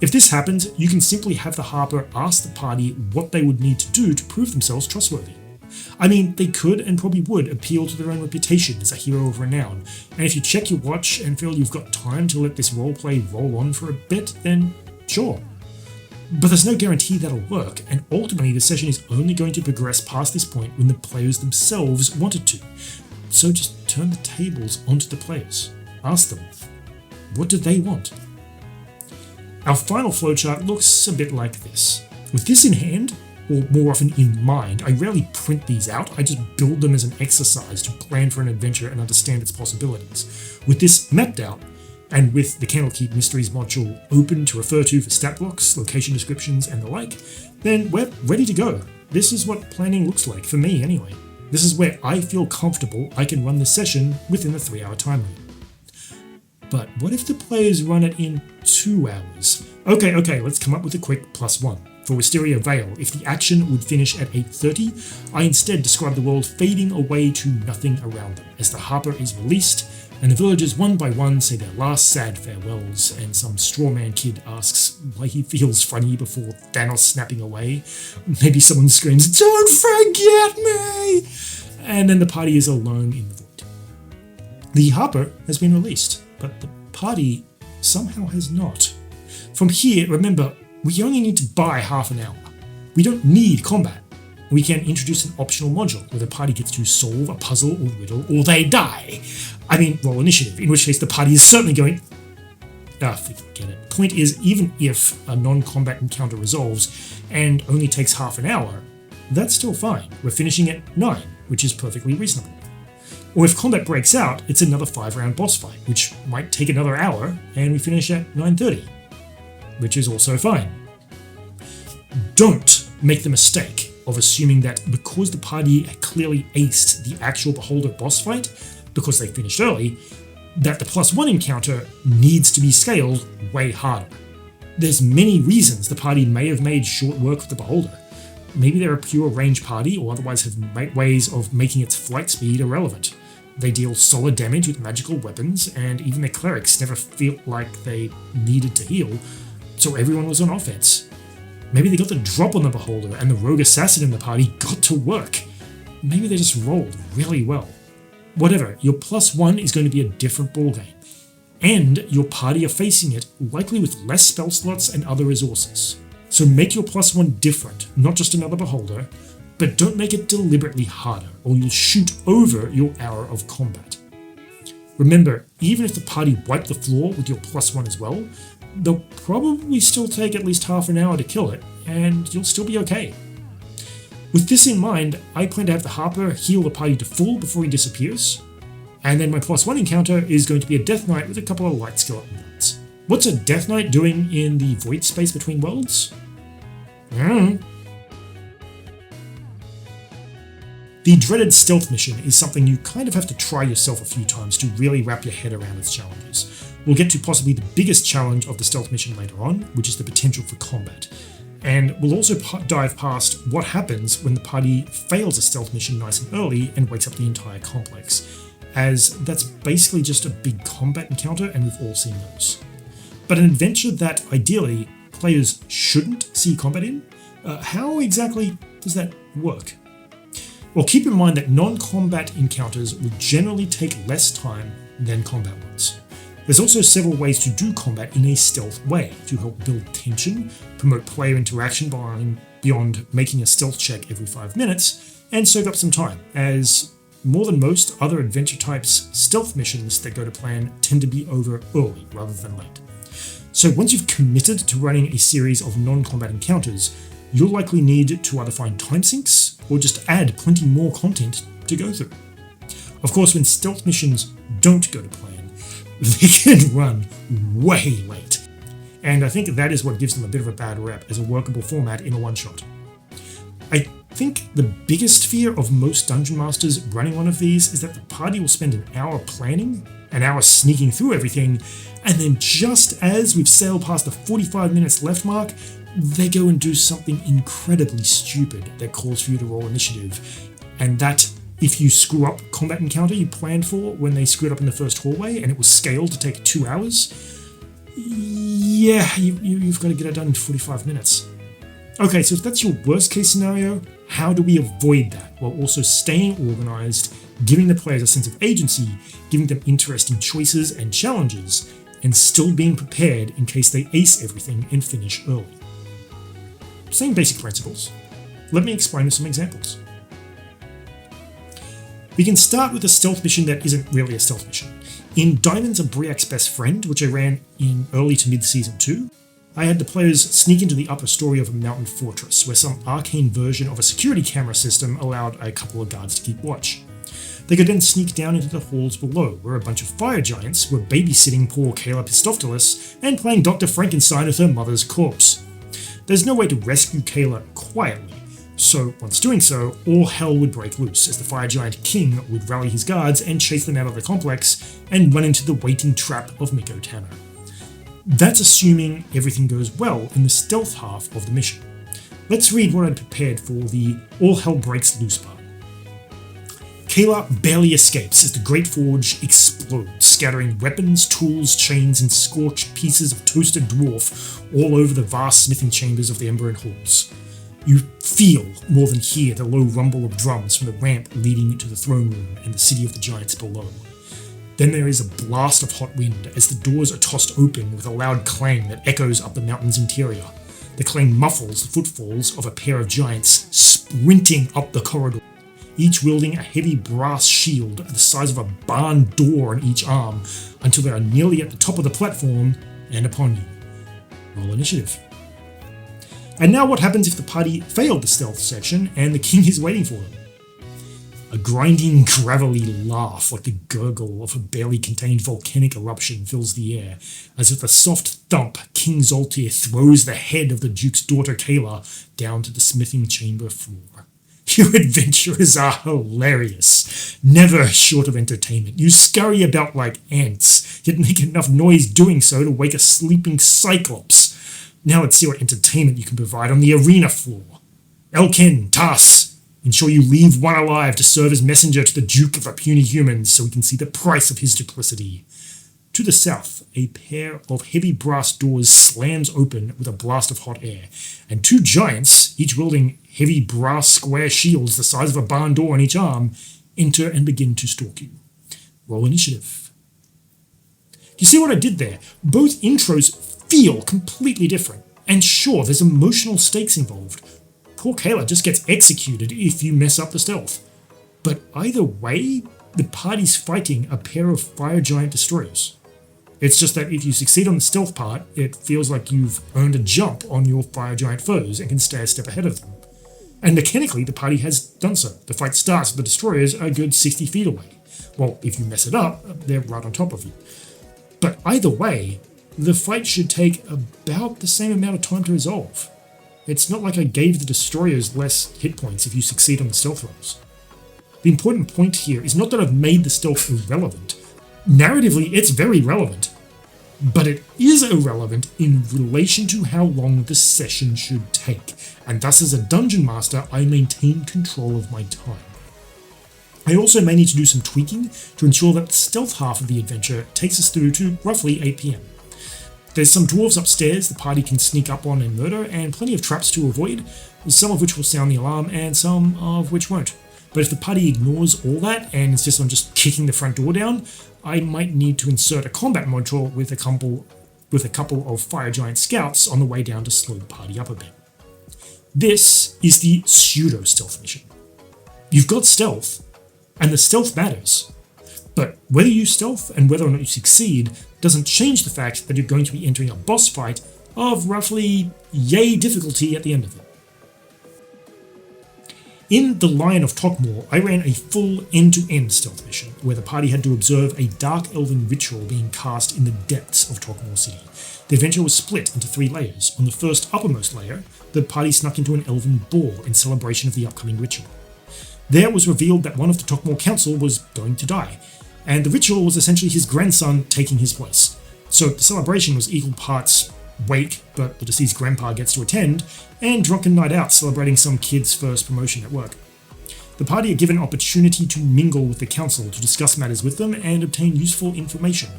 If this happens, you can simply have the Harper ask the party what they would need to do to prove themselves trustworthy. I mean, they could and probably would appeal to their own reputation as a hero of renown, and if you check your watch and feel you've got time to let this roleplay roll on for a bit, then sure. But there's no guarantee that'll work, and ultimately the session is only going to progress past this point when the players themselves want it to. So just turn the tables onto the players. Ask them, what do they want? Our final flowchart looks a bit like this. With this in hand, or more often in mind. I rarely print these out, I just build them as an exercise to plan for an adventure and understand its possibilities. With this mapped out, and with the Candlekeep Mysteries module open to refer to for stat blocks, location descriptions, and the like, then we're ready to go. This is what planning looks like, for me anyway. This is where I feel comfortable I can run this session within the 3-hour time limit. But what if the players run it in 2 hours? Okay, let's come up with a quick +1. For Wisteria Vale, if the action would finish at 8:30, I instead describe the world fading away to nothing around them, as the Harper is released, and the villagers one by one say their last sad farewells, and some strawman kid asks why he feels funny before Thanos snapping away. Maybe someone screams, "Don't forget me!" And then the party is alone in the void. The Harper has been released, but the party somehow has not. From here, remember, we only need to buy half an hour. We don't need combat. We can introduce an optional module where the party gets to solve a puzzle or riddle, or they die. I mean, roll initiative, in which case the party is certainly going... forget it. Point is, even if a non-combat encounter resolves and only takes half an hour, that's still fine. We're finishing at 9, which is perfectly reasonable. Or if combat breaks out, it's another 5-round boss fight, which might take another hour, and we finish at 9:30, which is also fine. Don't make the mistake of assuming that because the party clearly aced the actual Beholder boss fight, because they finished early, that the +1 encounter needs to be scaled way harder. There's many reasons the party may have made short work of the Beholder. Maybe they're a pure range party, or otherwise have ways of making its flight speed irrelevant. They deal solid damage with magical weapons, and even their clerics never feel like they needed to heal, so everyone was on offense. Maybe they got the drop on the Beholder, and the rogue assassin in the party got to work. Maybe they just rolled really well. Whatever, your +1 is going to be a different ballgame, and your party are facing it likely with less spell slots and other resources. So make your +1 different, not just another Beholder, but don't make it deliberately harder, or you'll shoot over your hour of combat. Remember, even if the party wipe the floor with your +1 as well, they'll probably still take at least half an hour to kill it, and you'll still be okay. With this in mind, I plan to have the Harper heal the party to full before he disappears, and then my +1 encounter is going to be a Death Knight with a couple of light skeleton knights. What's a Death Knight doing in the void space between worlds? The dreaded stealth mission is something you kind of have to try yourself a few times to really wrap your head around its challenges. We'll get to possibly the biggest challenge of the stealth mission later on, which is the potential for combat. And we'll also dive past what happens when the party fails a stealth mission nice and early and wakes up the entire complex, as that's basically just a big combat encounter and we've all seen those. But an adventure that ideally players shouldn't see combat in, how exactly does that work? Well, keep in mind that non-combat encounters will generally take less time than combat ones. There's also several ways to do combat in a stealth way to help build tension, promote player interaction beyond making a stealth check every 5 minutes, and soak up some time, as more than most other adventure types, stealth missions that go to plan tend to be over early rather than late. So once you've committed to running a series of non-combat encounters, you'll likely need to either find time sinks or just add plenty more content to go through. Of course, when stealth missions don't go to plan, they can run way late. And I think that is what gives them a bit of a bad rep as a workable format in a one-shot. I think the biggest fear of most dungeon masters running one of these is that the party will spend an hour planning, an hour sneaking through everything, and then just as we've sailed past the 45 minutes left mark, they go and do something incredibly stupid that calls for you to roll initiative. And that, if you screw up combat encounter you planned for when they screwed up in the first hallway and it was scaled to take 2 hours, yeah, you've got to get it done in 45 minutes. Okay, so if that's your worst case scenario, how do we avoid that while also staying organized, giving the players a sense of agency, giving them interesting choices and challenges, and still being prepared in case they ace everything and finish early? Same basic principles. Let me explain with some examples. We can start with a stealth mission that isn't really a stealth mission. In Diamonds of Briac's Best Friend, which I ran in early to mid-season 2, I had the players sneak into the upper story of a mountain fortress, where some arcane version of a security camera system allowed a couple of guards to keep watch. They could then sneak down into the halls below, where a bunch of fire giants were babysitting poor Kayla Pseudostealth and playing Dr. Frankenstein with her mother's corpse. There's no way to rescue Kayla quietly, so once doing so, all hell would break loose as the fire giant king would rally his guards and chase them out of the complex and run into the waiting trap of Miko Tano. That's assuming everything goes well in the stealth half of the mission. Let's read what I'd prepared for the all hell breaks loose part. Kayla barely escapes as the Great Forge explodes, scattering weapons, tools, chains, and scorched pieces of toasted dwarf all over the vast smithing chambers of the Ember and halls. You feel, more than hear, the low rumble of drums from the ramp leading to the throne room and the city of the giants below. Then there is a blast of hot wind as the doors are tossed open with a loud clang that echoes up the mountain's interior. The clang muffles the footfalls of a pair of giants sprinting up the corridor, each wielding a heavy brass shield the size of a barn door on each arm, until they are nearly at the top of the platform and upon you. Roll initiative. And now what happens if the party failed the stealth section and the king is waiting for them? A grinding, gravelly laugh like the gurgle of a barely contained volcanic eruption fills the air, as with a soft thump, King Zoltyr throws the head of the Duke's daughter Kayla down to the smithing chamber floor. You adventurers are hilarious, never short of entertainment. You scurry about like ants, yet make enough noise doing so to wake a sleeping cyclops. Now let's see what entertainment you can provide on the arena floor. Elkin, Tass, ensure you leave one alive to serve as messenger to the Duke of the Puny Humans so we can see the price of his duplicity. To the south, a pair of heavy brass doors slams open with a blast of hot air, and two giants, each wielding heavy brass square shields the size of a barn door on each arm, enter and begin to stalk you. Roll initiative. You see what I did there? Both intros feel completely different, and sure, there's emotional stakes involved. Poor Kayla just gets executed if you mess up the stealth. But either way, the party's fighting a pair of fire giant destroyers. It's just that if you succeed on the stealth part, it feels like you've earned a jump on your fire giant foes and can stay a step ahead of them. And mechanically, the party has done so. The fight starts with the destroyers a good 60 feet away. Well, if you mess it up, they're right on top of you. But either way, the fight should take about the same amount of time to resolve. It's not like I gave the destroyers less hit points if you succeed on the stealth rolls. The important point here is not that I've made the stealth irrelevant. Narratively, it's very relevant, but it is irrelevant in relation to how long the session should take, and thus as a dungeon master, I maintain control of my time. I also may need to do some tweaking to ensure that the stealth half of the adventure takes us through to roughly 8 PM. There's some dwarves upstairs the party can sneak up on and murder, and plenty of traps to avoid, some of which will sound the alarm and some of which won't. But if the party ignores all that and insists on just kicking the front door down, I might need to insert a combat module with a couple of fire giant scouts on the way down to slow the party up a bit. This is the pseudo-stealth mission. You've got stealth, and the stealth matters. But whether you stealth and whether or not you succeed doesn't change the fact that you're going to be entering a boss fight of roughly yay difficulty at the end of it. In The Lion of Tokmor, I ran a full end-to-end stealth mission, where the party had to observe a dark elven ritual being cast in the depths of Tokmor City. The adventure was split into 3 layers. On the first uppermost layer, the party snuck into an elven ball in celebration of the upcoming ritual. There it was revealed that one of the Tokmor Council was going to die, and the ritual was essentially his grandson taking his place. So the celebration was equal parts wake, but the deceased grandpa gets to attend, and drunken night out celebrating some kid's first promotion at work. The party are given opportunity to mingle with the council to discuss matters with them and obtain useful information,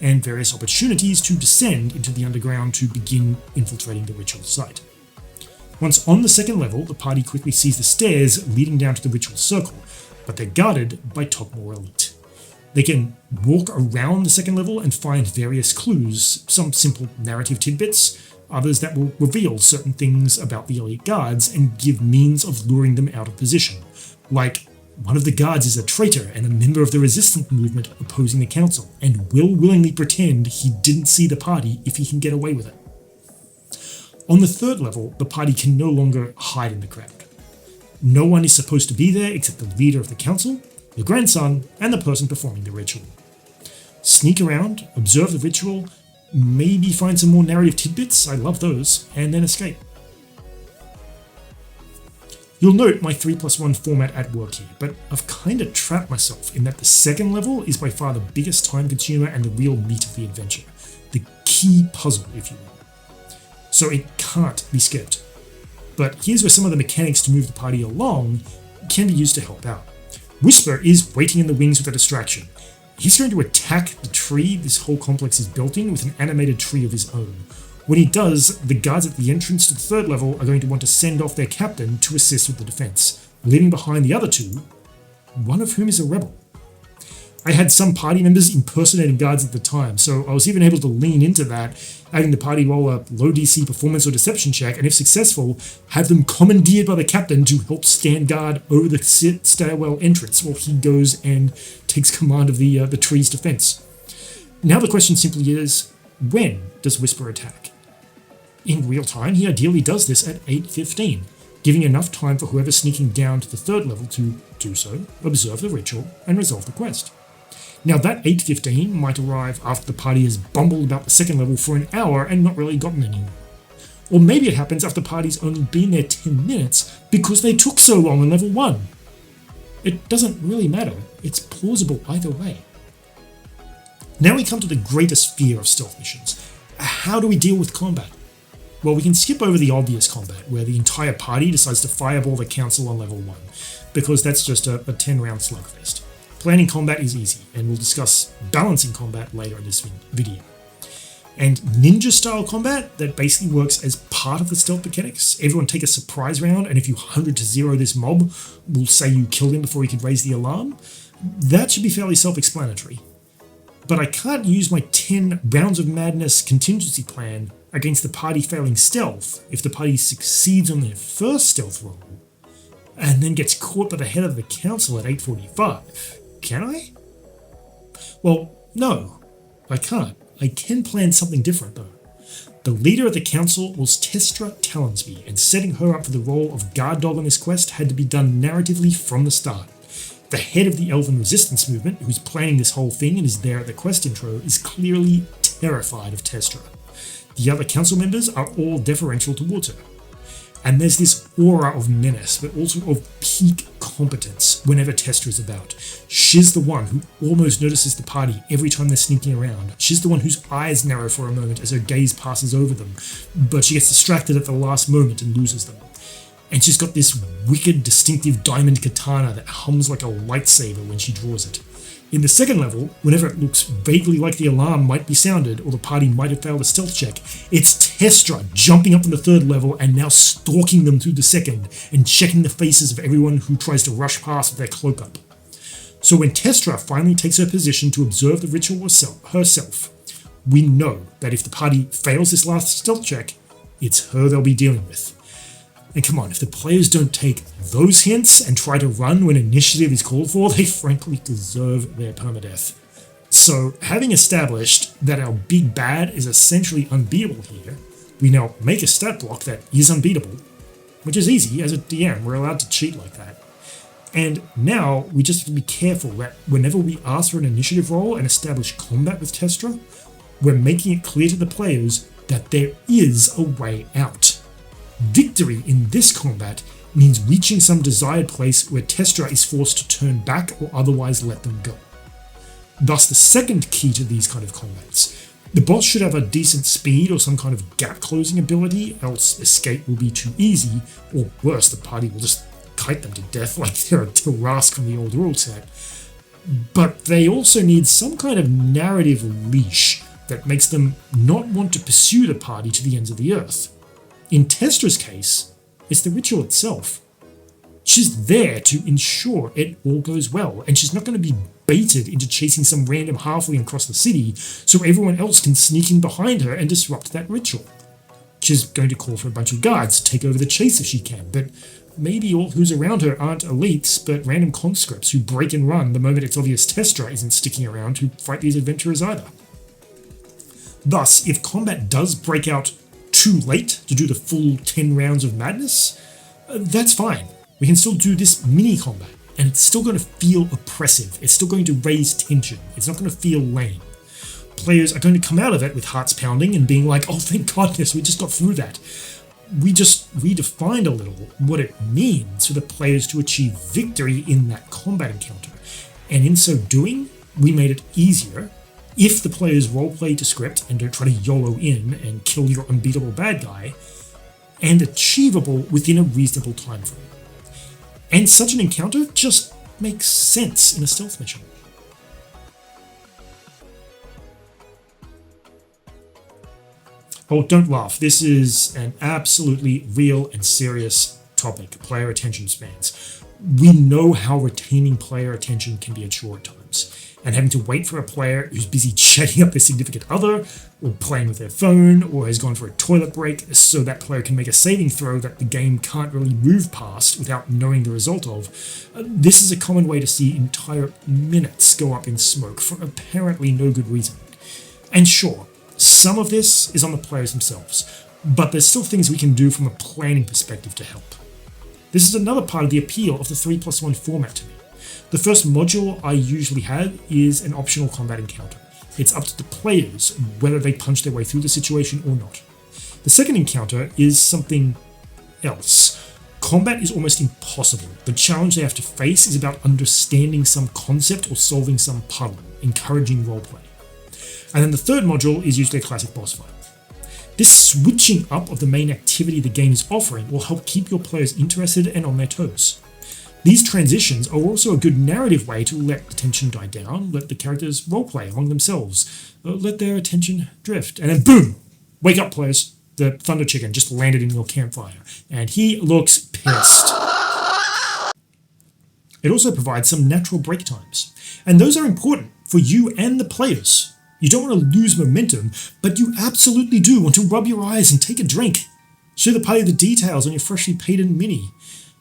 and various opportunities to descend into the underground to begin infiltrating the ritual site. Once on the second level, the party quickly sees the stairs leading down to the ritual circle, but they're guarded by Tokmor Elite. They can walk around the second level and find various clues, some simple narrative tidbits, others that will reveal certain things about the elite guards and give means of luring them out of position. Like, one of the guards is a traitor and a member of the resistance movement opposing the council, and will willingly pretend he didn't see the party if he can get away with it. On the third level, the party can no longer hide in the crowd. No one is supposed to be there except the leader of the council, the grandson, and the person performing the ritual. Sneak around, observe the ritual, maybe find some more narrative tidbits, I love those, and then escape. You'll note my 3+1 format at work here, but I've kinda trapped myself in that the second level is by far the biggest time consumer and the real meat of the adventure. The key puzzle, if you will. So it can't be skipped. But here's where some of the mechanics to move the party along can be used to help out. Whisper is waiting in the wings with a distraction. He's going to attack the tree this whole complex is built in with an animated tree of his own. When he does, the guards at the entrance to the third level are going to want to send off their captain to assist with the defense, leaving behind the other two, one of whom is a rebel. I had some party members impersonating guards at the time, so I was even able to lean into that, having the party roll a low DC performance or deception check, and if successful, have them commandeered by the captain to help stand guard over the stairwell entrance while he goes and takes command of the tree's defense. Now the question simply is, when does Whisper attack? In real time, he ideally does this at 8:15, giving enough time for whoever's sneaking down to the third level to do so, observe the ritual, and resolve the quest. Now that 8:15 might arrive after the party has bumbled about the second level for an hour and not really gotten anywhere. Or maybe it happens after the party's only been there 10 minutes because they took so long on level 1. It doesn't really matter, it's plausible either way. Now we come to the greatest fear of stealth missions. How do we deal with combat? Well, we can skip over the obvious combat, where the entire party decides to fireball the council on level 1, because that's just a 10-round slugfest. Planning combat is easy, and we'll discuss balancing combat later in this video. And ninja-style combat that basically works as part of the stealth mechanics. Everyone take a surprise round, and if you 100-0 this mob, we'll say you killed him before he could raise the alarm. That should be fairly self-explanatory. But I can't use my 10 rounds of madness contingency plan against the party failing stealth if the party succeeds on their first stealth roll and then gets caught by the head of the council at 8:45. Can I? Well, no, I can't. I can plan something different though. The leader of the council was Testra Talonsby, and setting her up for the role of guard dog on this quest had to be done narratively from the start. The head of the Elven Resistance movement, who's planning this whole thing and is there at the quest intro, is clearly terrified of Testra. The other council members are all deferential towards her. And there's this aura of menace, but also of peak competence whenever Testra is about. She's the one who almost notices the party every time they're sneaking around. She's the one whose eyes narrow for a moment as her gaze passes over them, but she gets distracted at the last moment and loses them. And she's got this wicked, distinctive diamond katana that hums like a lightsaber when she draws it. In the second level, whenever it looks vaguely like the alarm might be sounded or the party might have failed a stealth check, it's Testra jumping up from the third level and now stalking them through the second and checking the faces of everyone who tries to rush past with their cloak up. So when Testra finally takes her position to observe the ritual herself, we know that if the party fails this last stealth check, it's her they'll be dealing with. And come on, if the players don't take those hints and try to run when initiative is called for, they frankly deserve their permadeath. So, having established that our big bad is essentially unbeatable here, we now make a stat block that is unbeatable, which is easy. As a DM, we're allowed to cheat like that. And now we just have to be careful that whenever we ask for an initiative roll and establish combat with Testra, we're making it clear to the players that there is a way out. Victory in this combat means reaching some desired place where Testra is forced to turn back or otherwise let them go. Thus, the second key to these kind of combats. The boss should have a decent speed or some kind of gap closing ability, else escape will be too easy, or worse, the party will just kite them to death like they're a Tarask from the old rule set. But they also need some kind of narrative leash that makes them not want to pursue the party to the ends of the earth. In Testra's case, it's the ritual itself. She's there to ensure it all goes well, and she's not going to be baited into chasing some random halfling across the city so everyone else can sneak in behind her and disrupt that ritual. She's going to call for a bunch of guards to take over the chase if she can, but maybe all who's around her aren't elites, but random conscripts who break and run the moment it's obvious Testra isn't sticking around to fight these adventurers either. Thus, if combat does break out too late to do the full 10 rounds of madness, that's fine. We can still do this mini combat, and it's still going to feel oppressive. It's still going to raise tension. It's not going to feel lame. Players are going to come out of it with hearts pounding and being like, oh, thank goodness, we just got through that. We just redefined a little what it means for the players to achieve victory in that combat encounter. And in so doing, we made it easier, if the players roleplay to script and don't try to YOLO in and kill your unbeatable bad guy, and achievable within a reasonable time frame. And such an encounter just makes sense in a stealth mission. Oh, don't laugh. This is an absolutely real and serious topic, player attention spans. We know how retaining player attention can be a chore at times, and having to wait for a player who's busy chatting up their significant other, or playing with their phone, or has gone for a toilet break so that player can make a saving throw that the game can't really move past without knowing the result of. This is a common way to see entire minutes go up in smoke for apparently no good reason. And sure, some of this is on the players themselves, but there's still things we can do from a planning perspective to help. This is another part of the appeal of the 3+1 format to me. The first module I usually have is an optional combat encounter. It's up to the players whether they punch their way through the situation or not. The second encounter is something else. Combat is almost impossible. The challenge they have to face is about understanding some concept or solving some puzzle, encouraging roleplay. And then the third module is usually a classic boss fight. This switching up of the main activity the game is offering will help keep your players interested and on their toes. These transitions are also a good narrative way to let the tension die down, let the characters roleplay among themselves, let their attention drift, and then boom! Wake up, players. The Thunder Chicken just landed in your campfire, and he looks pissed. It also provides some natural break times, and those are important for you and the players. You don't want to lose momentum, but you absolutely do want to rub your eyes and take a drink. Show the party the details on your freshly painted mini.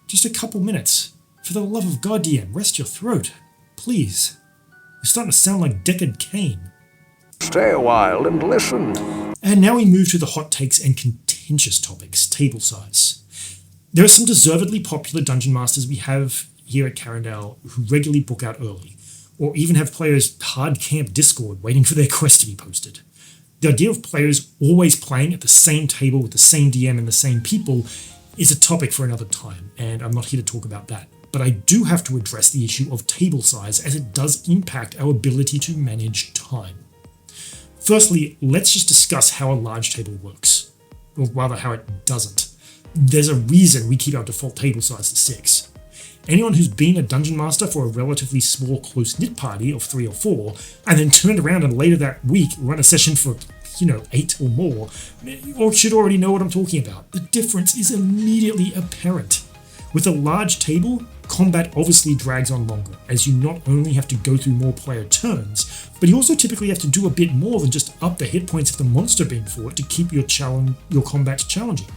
Just a couple minutes. For the love of God, DM, rest your throat. Please. You're starting to sound like Deckard Cain. Stay a while and listen. And now we move to the hot takes and contentious topics, table size. There are some deservedly popular dungeon masters we have here at Carindale who regularly book out early, or even have players hard camp Discord waiting for their quest to be posted. The idea of players always playing at the same table with the same DM and the same people is a topic for another time, and I'm not here to talk about that. But I do have to address the issue of table size, as it does impact our ability to manage time. Firstly, let's just discuss how a large table works, or rather how it doesn't. There's a reason we keep our default table size to 6. Anyone who's been a dungeon master for a relatively small close-knit party of 3 or 4, and then turned around and later that week run a session for 8 or more, or should already know what I'm talking about. The difference is immediately apparent. With a large table, combat obviously drags on longer, as you not only have to go through more player turns, but you also typically have to do a bit more than just up the hit points of the monster being fought to keep your combat challenging.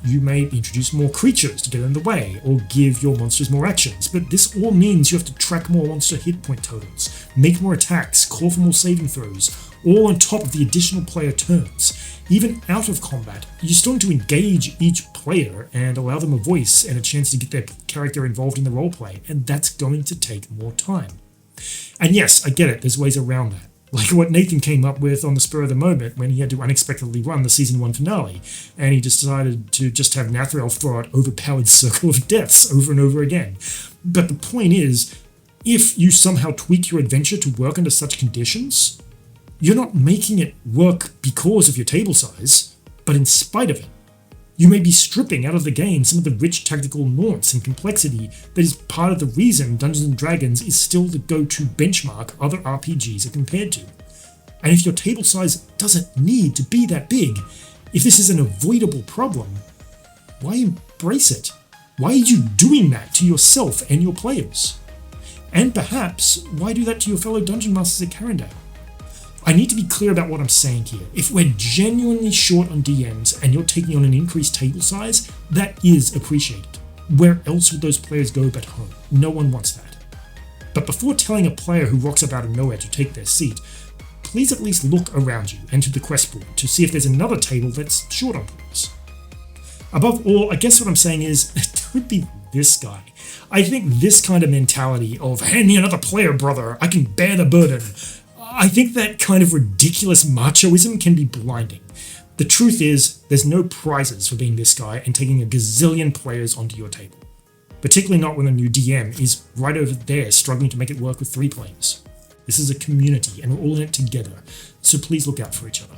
You may introduce more creatures to get in the way, or give your monsters more actions, but this all means you have to track more monster hit point totals, make more attacks, call for more saving throws, all on top of the additional player turns. Even out of combat, you still need to engage each player and allow them a voice and a chance to get their character involved in the roleplay, and that's going to take more time. And yes, I get it, there's ways around that. Like what Nathan came up with on the spur of the moment when he had to unexpectedly run the Season 1 finale, and he decided to just have Nathriel throw out overpowered Circle of Deaths over and over again. But the point is, if you somehow tweak your adventure to work under such conditions, you're not making it work because of your table size, but in spite of it. You may be stripping out of the game some of the rich tactical nuance and complexity that is part of the reason Dungeons & Dragons is still the go-to benchmark other RPGs are compared to. And if your table size doesn't need to be that big, if this is an avoidable problem, why embrace it? Why are you doing that to yourself and your players? And perhaps, why do that to your fellow Dungeon Masters at Carindale? I need to be clear about what I'm saying here. If we're genuinely short on DMs and you're taking on an increased table size, that is appreciated. Where else would those players go but home? No one wants that. But before telling a player who rocks up out of nowhere to take their seat, please at least look around you and to the quest board to see if there's another table that's short on players. Above all, I guess what I'm saying is, don't be this guy. I think this kind of mentality of, hand me another player, brother, I can bear the burden, I think that kind of ridiculous machoism can be blinding. The truth is, there's no prizes for being this guy and taking a gazillion players onto your table. Particularly not when the new DM is right over there struggling to make it work with 3 players. This is a community and we're all in it together, so please look out for each other.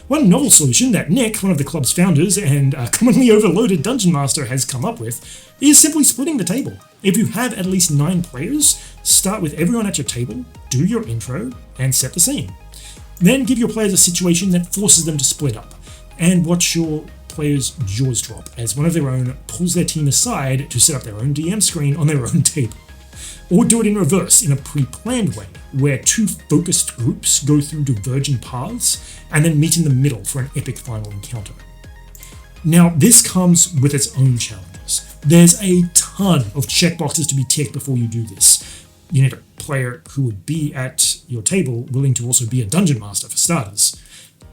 One novel solution that Nick, one of the club's founders and a commonly overloaded dungeon master, has come up with is simply splitting the table. If you have at least 9 players, start with everyone at your table, do your intro, and set the scene. Then give your players a situation that forces them to split up, and watch your players' jaws drop as one of their own pulls their team aside to set up their own DM screen on their own table. Or do it in reverse, in a pre-planned way, where 2 focused groups go through diverging paths and then meet in the middle for an epic final encounter. Now, this comes with its own challenges. There's a ton of checkboxes to be ticked before you do this. You need a player who would be at your table willing to also be a dungeon master for starters.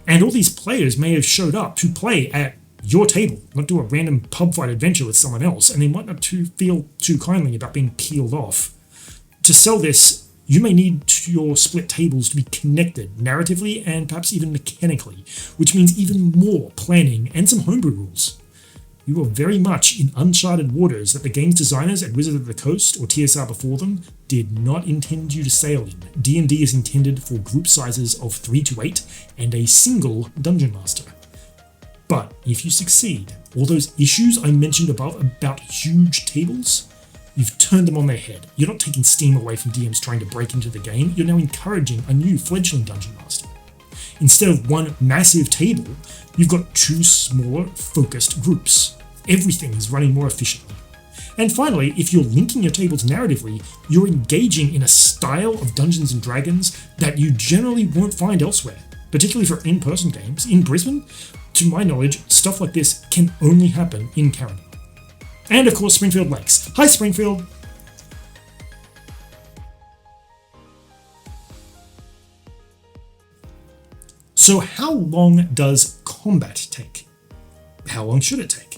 And all these players may have showed up to play at your table, not do a random pub fight adventure with someone else, and they might not feel too kindly about being peeled off. To sell this, you may need your split tables to be connected narratively and perhaps even mechanically, which means even more planning and some homebrew rules. You are very much in uncharted waters that the game's designers at Wizard of the Coast, or TSR before them, did not intend you to sail in. D&D is intended for group sizes of 3 to 8 and a single dungeon master. But if you succeed, all those issues I mentioned above about huge tables, you've turned them on their head. You're not taking steam away from DMs trying to break into the game, you're now encouraging a new fledgling dungeon master. Instead of one massive table, you've got 2 smaller, focused groups. Everything is running more efficiently. And finally, if you're linking your tables narratively, you're engaging in a style of Dungeons & Dragons that you generally won't find elsewhere, particularly for in-person games. In Brisbane, to my knowledge, stuff like this can only happen in Carindale. And of course, Springfield Lakes. Hi, Springfield! So how long does combat take? How long should it take?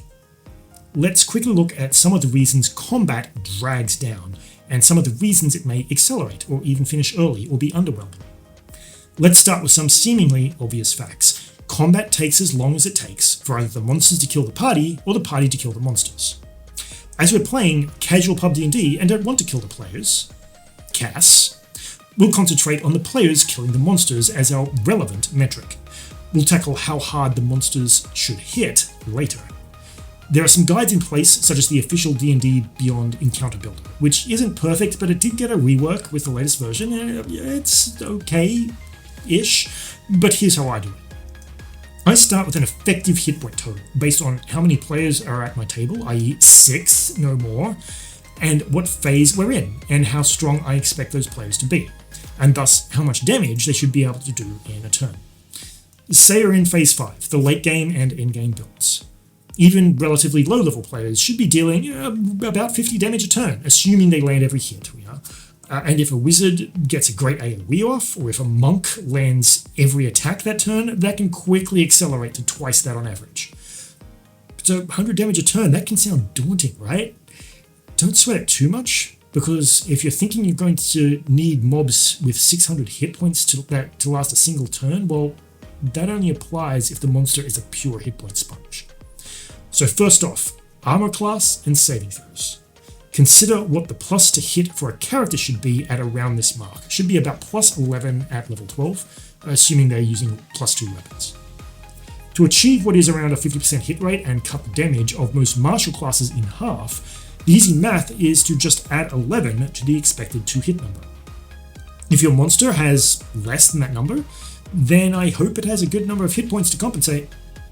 Let's quickly look at some of the reasons combat drags down, and some of the reasons it may accelerate, or even finish early, or be underwhelming. Let's start with some seemingly obvious facts. Combat takes as long as it takes for either the monsters to kill the party, or the party to kill the monsters. As we're playing casual pub D&D and don't want to kill the players, Cass, we'll concentrate on the players killing the monsters as our relevant metric. We'll tackle how hard the monsters should hit later. There are some guides in place, such as the official D&D Beyond Encounter Builder, which isn't perfect, but it did get a rework with the latest version. It's okay-ish, but here's how I do it. I start with an effective hit point total, based on how many players are at my table, i.e. 6, no more, and what phase we're in, and how strong I expect those players to be, and thus how much damage they should be able to do in a turn. Say you're in phase 5, the late game and end game builds. Even relatively low level players should be dealing about 50 damage a turn, assuming they land every hit. And if a wizard gets a great AoE off, or if a monk lands every attack that turn, that can quickly accelerate to twice that on average. So 100 damage a turn, that can sound daunting, right? Don't sweat it too much, because if you're thinking you're going to need mobs with 600 hit points to last a single turn, well, that only applies if the monster is a pure hit point sponge. So first off, armor class and saving throws. Consider what the plus to hit for a character should be at around this mark. It should be about plus 11 at level 12, assuming they're using plus 2 weapons. To achieve what is around a 50% hit rate and cut the damage of most martial classes in half, the easy math is to just add 11 to the expected 2 hit number. If your monster has less than that number, then I hope it has a good number of hit points to compensate.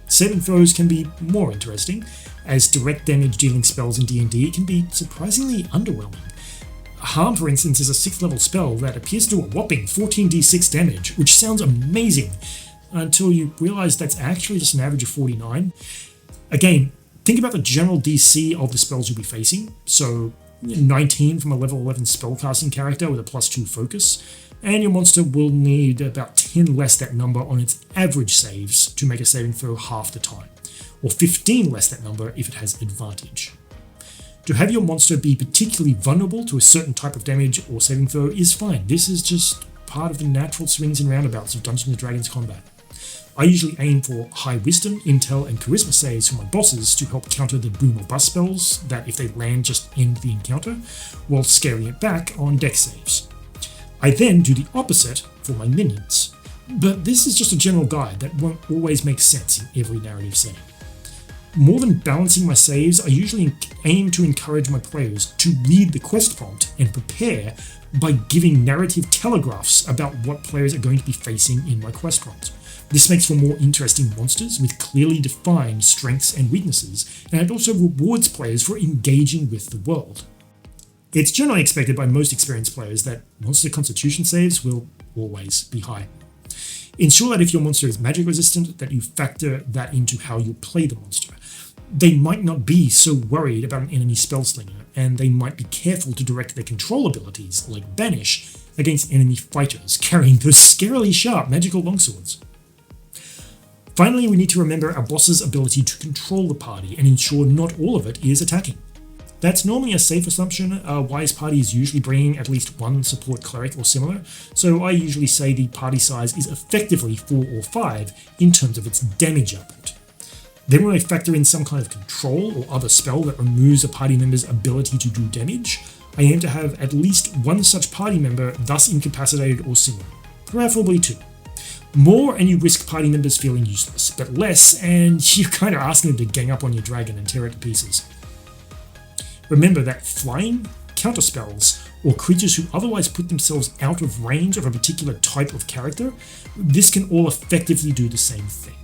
Saving throws can be more interesting, as direct damage dealing spells in D&D can be surprisingly underwhelming. Harm, for instance, is a 6th level spell that appears to do a whopping 14d6 damage, which sounds amazing, until you realise that's actually just an average of 49. Again, think about the general DC of the spells you'll be facing, so 19 from a level 11 spellcasting character with a +2 focus, and your monster will need about 10 less that number on its average saves to make a saving throw half the time, or 15 less that number if it has advantage. To have your monster be particularly vulnerable to a certain type of damage or saving throw is fine. This is just part of the natural swings and roundabouts of Dungeons & Dragons combat. I usually aim for high wisdom, intel, and charisma saves for my bosses to help counter the boom or bust spells that, if they land, just end the encounter, while scaling it back on dex saves. I then do the opposite for my minions, but this is just a general guide that won't always make sense in every narrative setting. More than balancing my saves, I usually aim to encourage my players to read the quest prompt and prepare by giving narrative telegraphs about what players are going to be facing in my quest prompt. This makes for more interesting monsters with clearly defined strengths and weaknesses, and it also rewards players for engaging with the world. It's generally expected by most experienced players that monster constitution saves will always be high. Ensure that if your monster is magic resistant, that you factor that into how you play the monster. They might not be so worried about an enemy spellslinger, and they might be careful to direct their control abilities, like Banish, against enemy fighters carrying those scarily sharp magical longswords. Finally, we need to remember our boss's ability to control the party and ensure not all of it is attacking. That's normally a safe assumption. A wise party is usually bringing at least one support cleric or similar, so I usually say the party size is effectively 4 or 5 in terms of its damage output. Then when I factor in some kind of control or other spell that removes a party member's ability to do damage, I aim to have at least one such party member thus incapacitated or similar, preferably 2. More and you risk party members feeling useless, but less and you're kind of asking them to gang up on your dragon and tear it to pieces. Remember that flying, counterspells, or creatures who otherwise put themselves out of range of a particular type of character, this can all effectively do the same thing.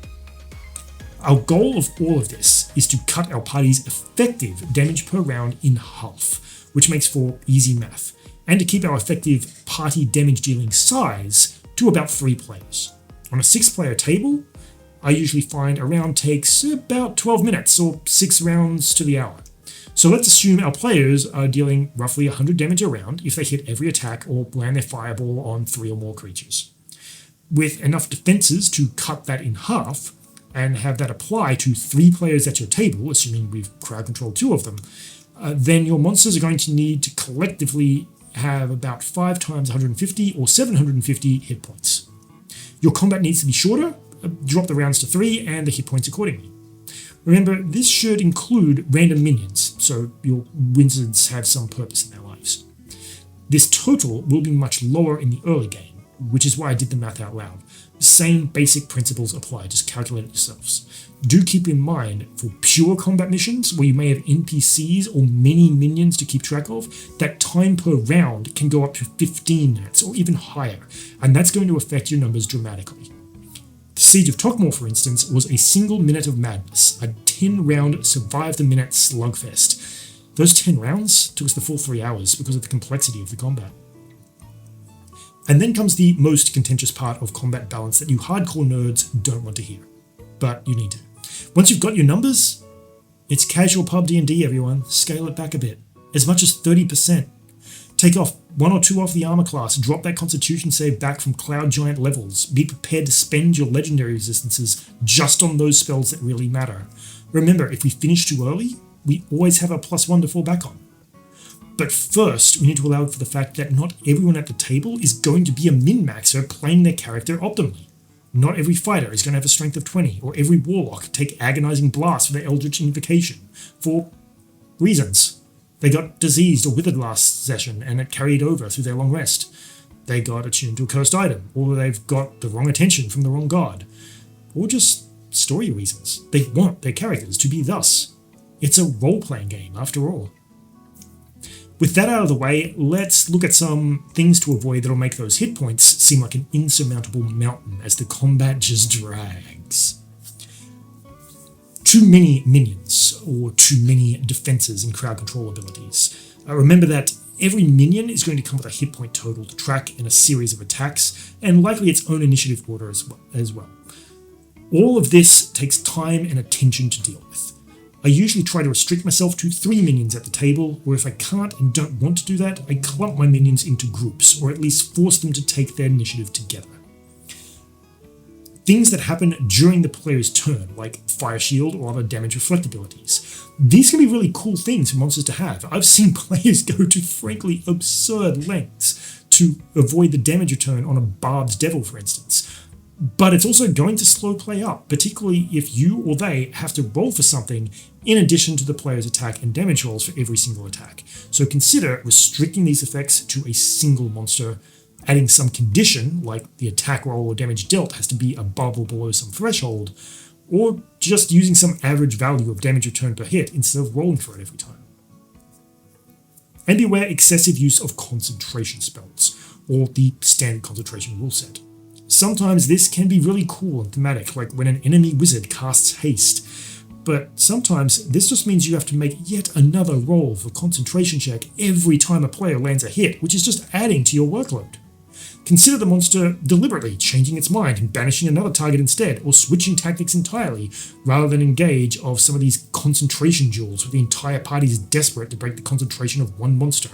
Our goal of all of this is to cut our party's effective damage per round in half, which makes for easy math, and to keep our effective party damage dealing size to about 3 players. On a 6-player table, I usually find a round takes about 12 minutes or 6 rounds to the hour. So let's assume our players are dealing roughly 100 damage a round if they hit every attack or land their fireball on 3 or more creatures. With enough defenses to cut that in half, and have that apply to 3 players at your table, assuming we've crowd controlled 2 of them, then your monsters are going to need to collectively have about 5 times 150 or 750 hit points. Your combat needs to be shorter, drop the rounds to 3 and the hit points accordingly. Remember, this should include random minions, so your wizards have some purpose in their lives. This total will be much lower in the early game, which is why I did the math out loud. The same basic principles apply, just calculate it yourselves. Do keep in mind, for pure combat missions, where you may have NPCs or many minions to keep track of, that time per round can go up to 15 minutes or even higher, and that's going to affect your numbers dramatically. The Siege of Tokmor, for instance, was a single minute of madness, a 10-round survive-the-minute slugfest. Those 10 rounds took us the full 3 hours because of the complexity of the combat. And then comes the most contentious part of combat balance that you hardcore nerds don't want to hear, but you need to. Once you've got your numbers, it's casual pub D&D, everyone. Scale it back a bit, as much as 30%. Take off 1 or 2 off the armor class, drop that constitution save back from cloud giant levels, be prepared to spend your legendary resistances just on those spells that really matter. Remember, if we finish too early, we always have a +1 to fall back on. But first, we need to allow for the fact that not everyone at the table is going to be a min-maxer playing their character optimally. Not every fighter is going to have a strength of 20, or every warlock take agonizing blasts for their eldritch invocation, for reasons. They got diseased or withered last session and it carried over through their long rest. They got attuned to a cursed item, or they've got the wrong attention from the wrong god. Or just story reasons. They want their characters to be thus. It's a role-playing game, after all. With that out of the way, let's look at some things to avoid that'll make those hit points seem like an insurmountable mountain as the combat just drags. Too many minions, or too many defenses and crowd control abilities. Remember that every minion is going to come with a hit point total to track in a series of attacks, and likely its own initiative order as well. All of this takes time and attention to deal with. I usually try to restrict myself to 3 minions at the table, or if I can't and don't want to do that, I clump my minions into groups, or at least force them to take their initiative together. Things that happen during the player's turn, like Fire Shield or other damage reflect abilities. These can be really cool things for monsters to have. I've seen players go to frankly absurd lengths to avoid the damage return on a Barbed Devil, for instance. But it's also going to slow play up, particularly if you or they have to roll for something in addition to the player's attack and damage rolls for every single attack. So consider restricting these effects to a single monster, adding some condition, like the attack roll or damage dealt has to be above or below some threshold, or just using some average value of damage return per hit instead of rolling for it every time. And beware excessive use of concentration spells, or the standard concentration rule set. Sometimes this can be really cool and thematic, like when an enemy wizard casts haste, but sometimes this just means you have to make yet another roll for concentration check every time a player lands a hit, which is just adding to your workload. Consider the monster deliberately changing its mind and banishing another target instead, or switching tactics entirely, rather than engage of some of these concentration duels where the entire party is desperate to break the concentration of one monster.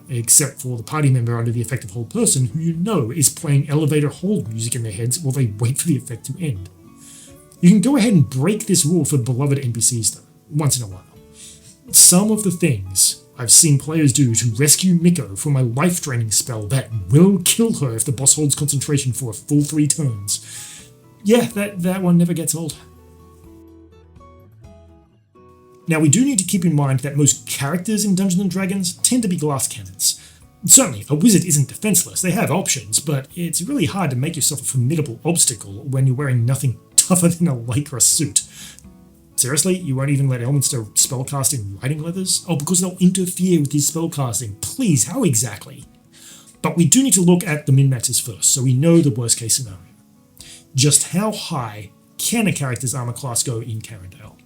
Except for the party member under the effect of Hold person, who you know is playing elevator hold music in their heads while they wait for the effect to end. You can go ahead and break this rule for beloved NPCs though, once in a while. Some of the things I've seen players do to rescue Miko from a life-draining spell that will kill her if the boss holds concentration for a full 3 turns. Yeah, that one never gets old. Now, we do need to keep in mind that most characters in Dungeons & Dragons tend to be glass cannons. Certainly, a wizard isn't defenseless, they have options, but it's really hard to make yourself a formidable obstacle when you're wearing nothing tougher than a lycra suit. Seriously, you won't even let Elminster spellcast in riding leathers? Oh, because they'll interfere with his spellcasting. Please, how exactly? But we do need to look at the min-maxes first, so we know the worst case scenario. Just how high can a character's armor class go in Carindale?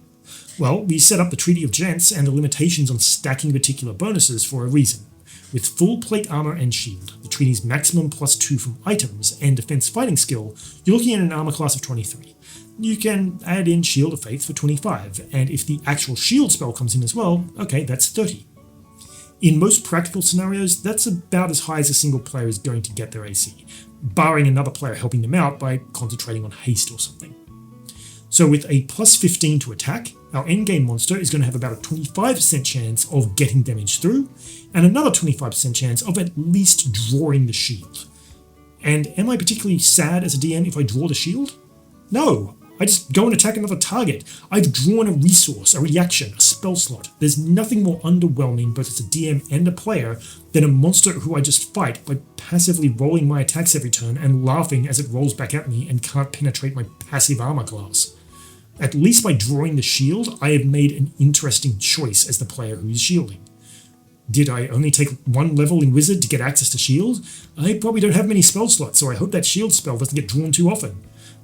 Well, we set up the Treaty of Gents and the limitations on stacking particular bonuses for a reason. With full plate armor and shield, the treaty's maximum +2 from items, and defense fighting skill, you're looking at an armor class of 23. You can add in Shield of Faith for 25, and if the actual shield spell comes in as well, okay, that's 30. In most practical scenarios, that's about as high as a single player is going to get their AC, barring another player helping them out by concentrating on haste or something. So with a +15 to attack, our endgame monster is going to have about a 25% chance of getting damage through, and another 25% chance of at least drawing the shield. And am I particularly sad as a DM if I draw the shield? No, I just go and attack another target. I've drawn a resource, a reaction, a spell slot. There's nothing more underwhelming both as a DM and a player than a monster who I just fight by passively rolling my attacks every turn and laughing as it rolls back at me and can't penetrate my passive armor class. At least by drawing the shield, I have made an interesting choice as the player who is shielding. Did I only take 1 level in Wizard to get access to shield? I probably don't have many spell slots, so I hope that shield spell doesn't get drawn too often.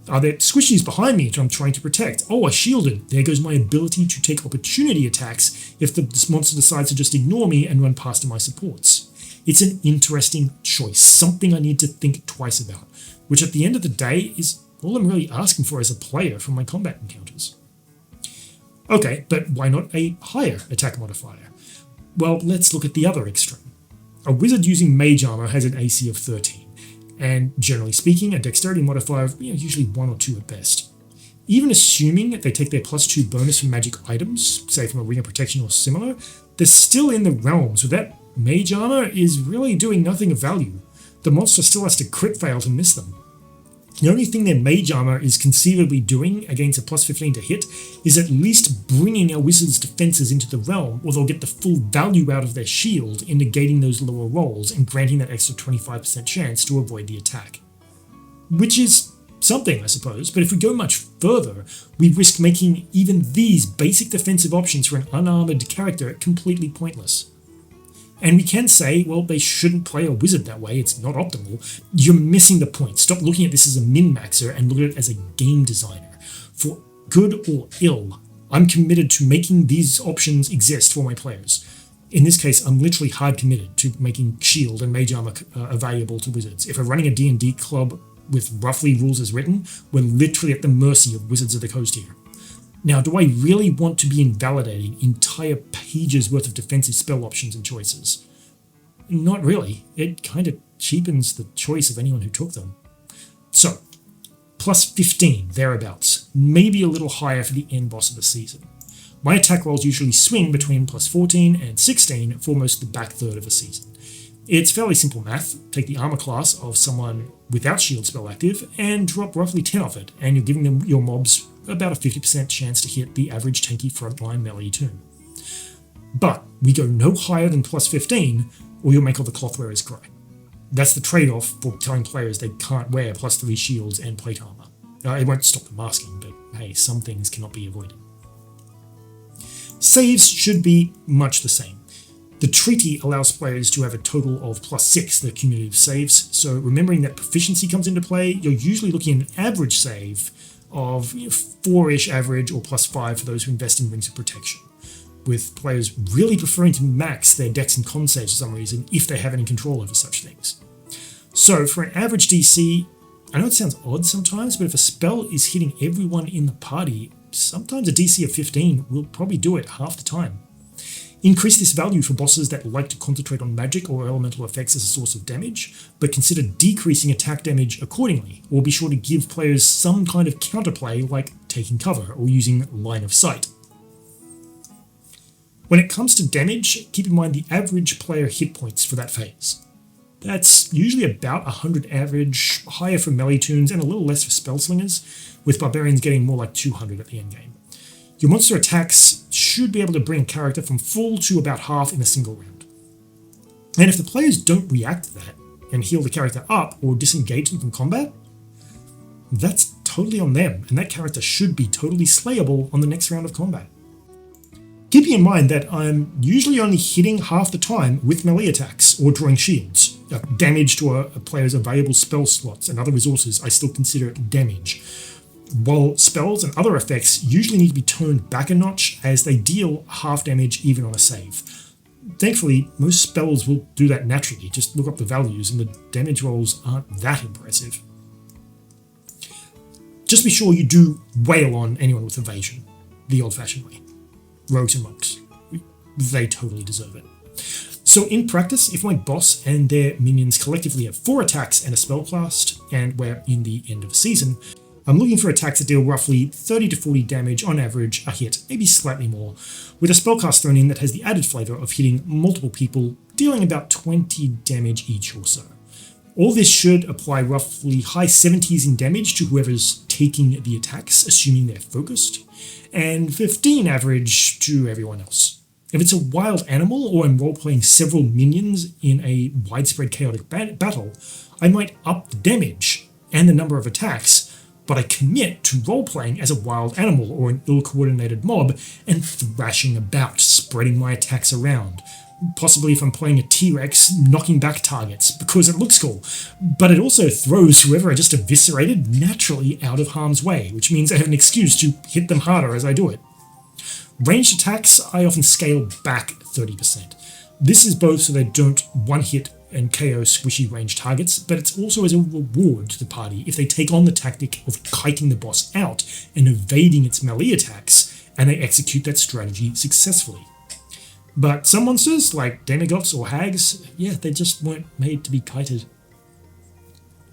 Are there squishies behind me which I'm trying to protect? Oh, I shielded. There goes my ability to take opportunity attacks if this monster decides to just ignore me and run past my supports. It's an interesting choice, something I need to think twice about, which at the end of the day is all I'm really asking for as a player from my combat encounters. Okay, but why not a higher attack modifier? Well, let's look at the other extreme. A wizard using mage armor has an AC of 13, and generally speaking, a dexterity modifier of usually 1 or 2 at best. Even assuming they take their +2 bonus from magic items, say from a ring of protection or similar, they're still in the realms where that mage armor is really doing nothing of value. The monster still has to crit fail to miss them. The only thing their mage armor is conceivably doing against a +15 to hit is at least bringing a wizard's defenses into the realm, or they'll get the full value out of their shield in negating those lower rolls and granting that extra 25% chance to avoid the attack. Which is something, I suppose, but if we go much further, we risk making even these basic defensive options for an unarmored character completely pointless. And we can say, well, they shouldn't play a wizard that way, it's not optimal. You're missing the point. Stop looking at this as a min-maxer and look at it as a game designer. For good or ill, I'm committed to making these options exist for my players. In this case, I'm literally hard committed to making shield and mage armor available to wizards. If we're running a D&D club with roughly rules as written, we're literally at the mercy of Wizards of the Coast here. Now, do I really want to be invalidating entire pages worth of defensive spell options and choices? Not really. It kind of cheapens the choice of anyone who took them. So, plus 15, thereabouts, maybe a little higher for the end boss of the season. My attack rolls usually swing between plus 14 and 16 for most the back third of a season. It's fairly simple math. Take the armor class of someone without shield spell active and drop roughly 10 off it, and you're giving them your mobs about a 50% chance to hit the average tanky frontline melee tune. But we go no higher than plus 15, or you'll make all the cloth wearers cry. That's the trade-off for telling players they can't wear plus 3 shields and plate armor. It won't stop the masking, but hey, some things cannot be avoided. Saves should be much the same. The treaty allows players to have a total of plus 6, the cumulative saves, so remembering that proficiency comes into play, you're usually looking at an average save of 4-ish average or plus 5 for those who invest in Rings of Protection, with players really preferring to max their dex and con saves for some reason if they have any control over such things. So for an average DC, I know it sounds odd sometimes, but if a spell is hitting everyone in the party, sometimes a DC of 15 will probably do it half the time. Increase this value for bosses that like to concentrate on magic or elemental effects as a source of damage, but consider decreasing attack damage accordingly, or be sure to give players some kind of counterplay like taking cover or using line of sight. When it comes to damage, keep in mind the average player hit points for that phase. That's usually about 100 average, higher for melee tunes and a little less for spell slingers, with barbarians getting more like 200 at the endgame. Your monster attacks should be able to bring a character from full to about half in a single round. And if the players don't react to that and heal the character up or disengage them from combat, that's totally on them, and that character should be totally slayable on the next round of combat. Keeping in mind that I'm usually only hitting half the time with melee attacks or drawing shields. Damage to a player's available spell slots and other resources, I still consider it damage, while spells and other effects usually need to be toned back a notch as they deal half damage even on a save. Thankfully, most spells will do that naturally, just look up the values and the damage rolls aren't that impressive. Just be sure you do wail on anyone with evasion, the old-fashioned way. Rogues and monks, they totally deserve it. So in practice, if my boss and their minions collectively have 4 attacks and a spellcast, and we're in the end of a season, I'm looking for attacks that deal roughly 30 to 40 damage on average a hit, maybe slightly more, with a spellcast thrown in that has the added flavour of hitting multiple people, dealing about 20 damage each or so. All this should apply roughly high 70s in damage to whoever's taking the attacks, assuming they're focused, and 15 average to everyone else. If it's a wild animal or I'm role-playing several minions in a widespread chaotic battle, I might up the damage and the number of attacks, but I commit to role-playing as a wild animal or an ill-coordinated mob and thrashing about, spreading my attacks around. Possibly if I'm playing a T-Rex, knocking back targets, because it looks cool, but it also throws whoever I just eviscerated naturally out of harm's way, which means I have an excuse to hit them harder as I do it. Ranged attacks, I often scale back 30%. This is both so they don't one-hit and KO squishy ranged targets, but it's also as a reward to the party if they take on the tactic of kiting the boss out and evading its melee attacks, and they execute that strategy successfully. But some monsters, like demigoths or hags, yeah, they just weren't made to be kited.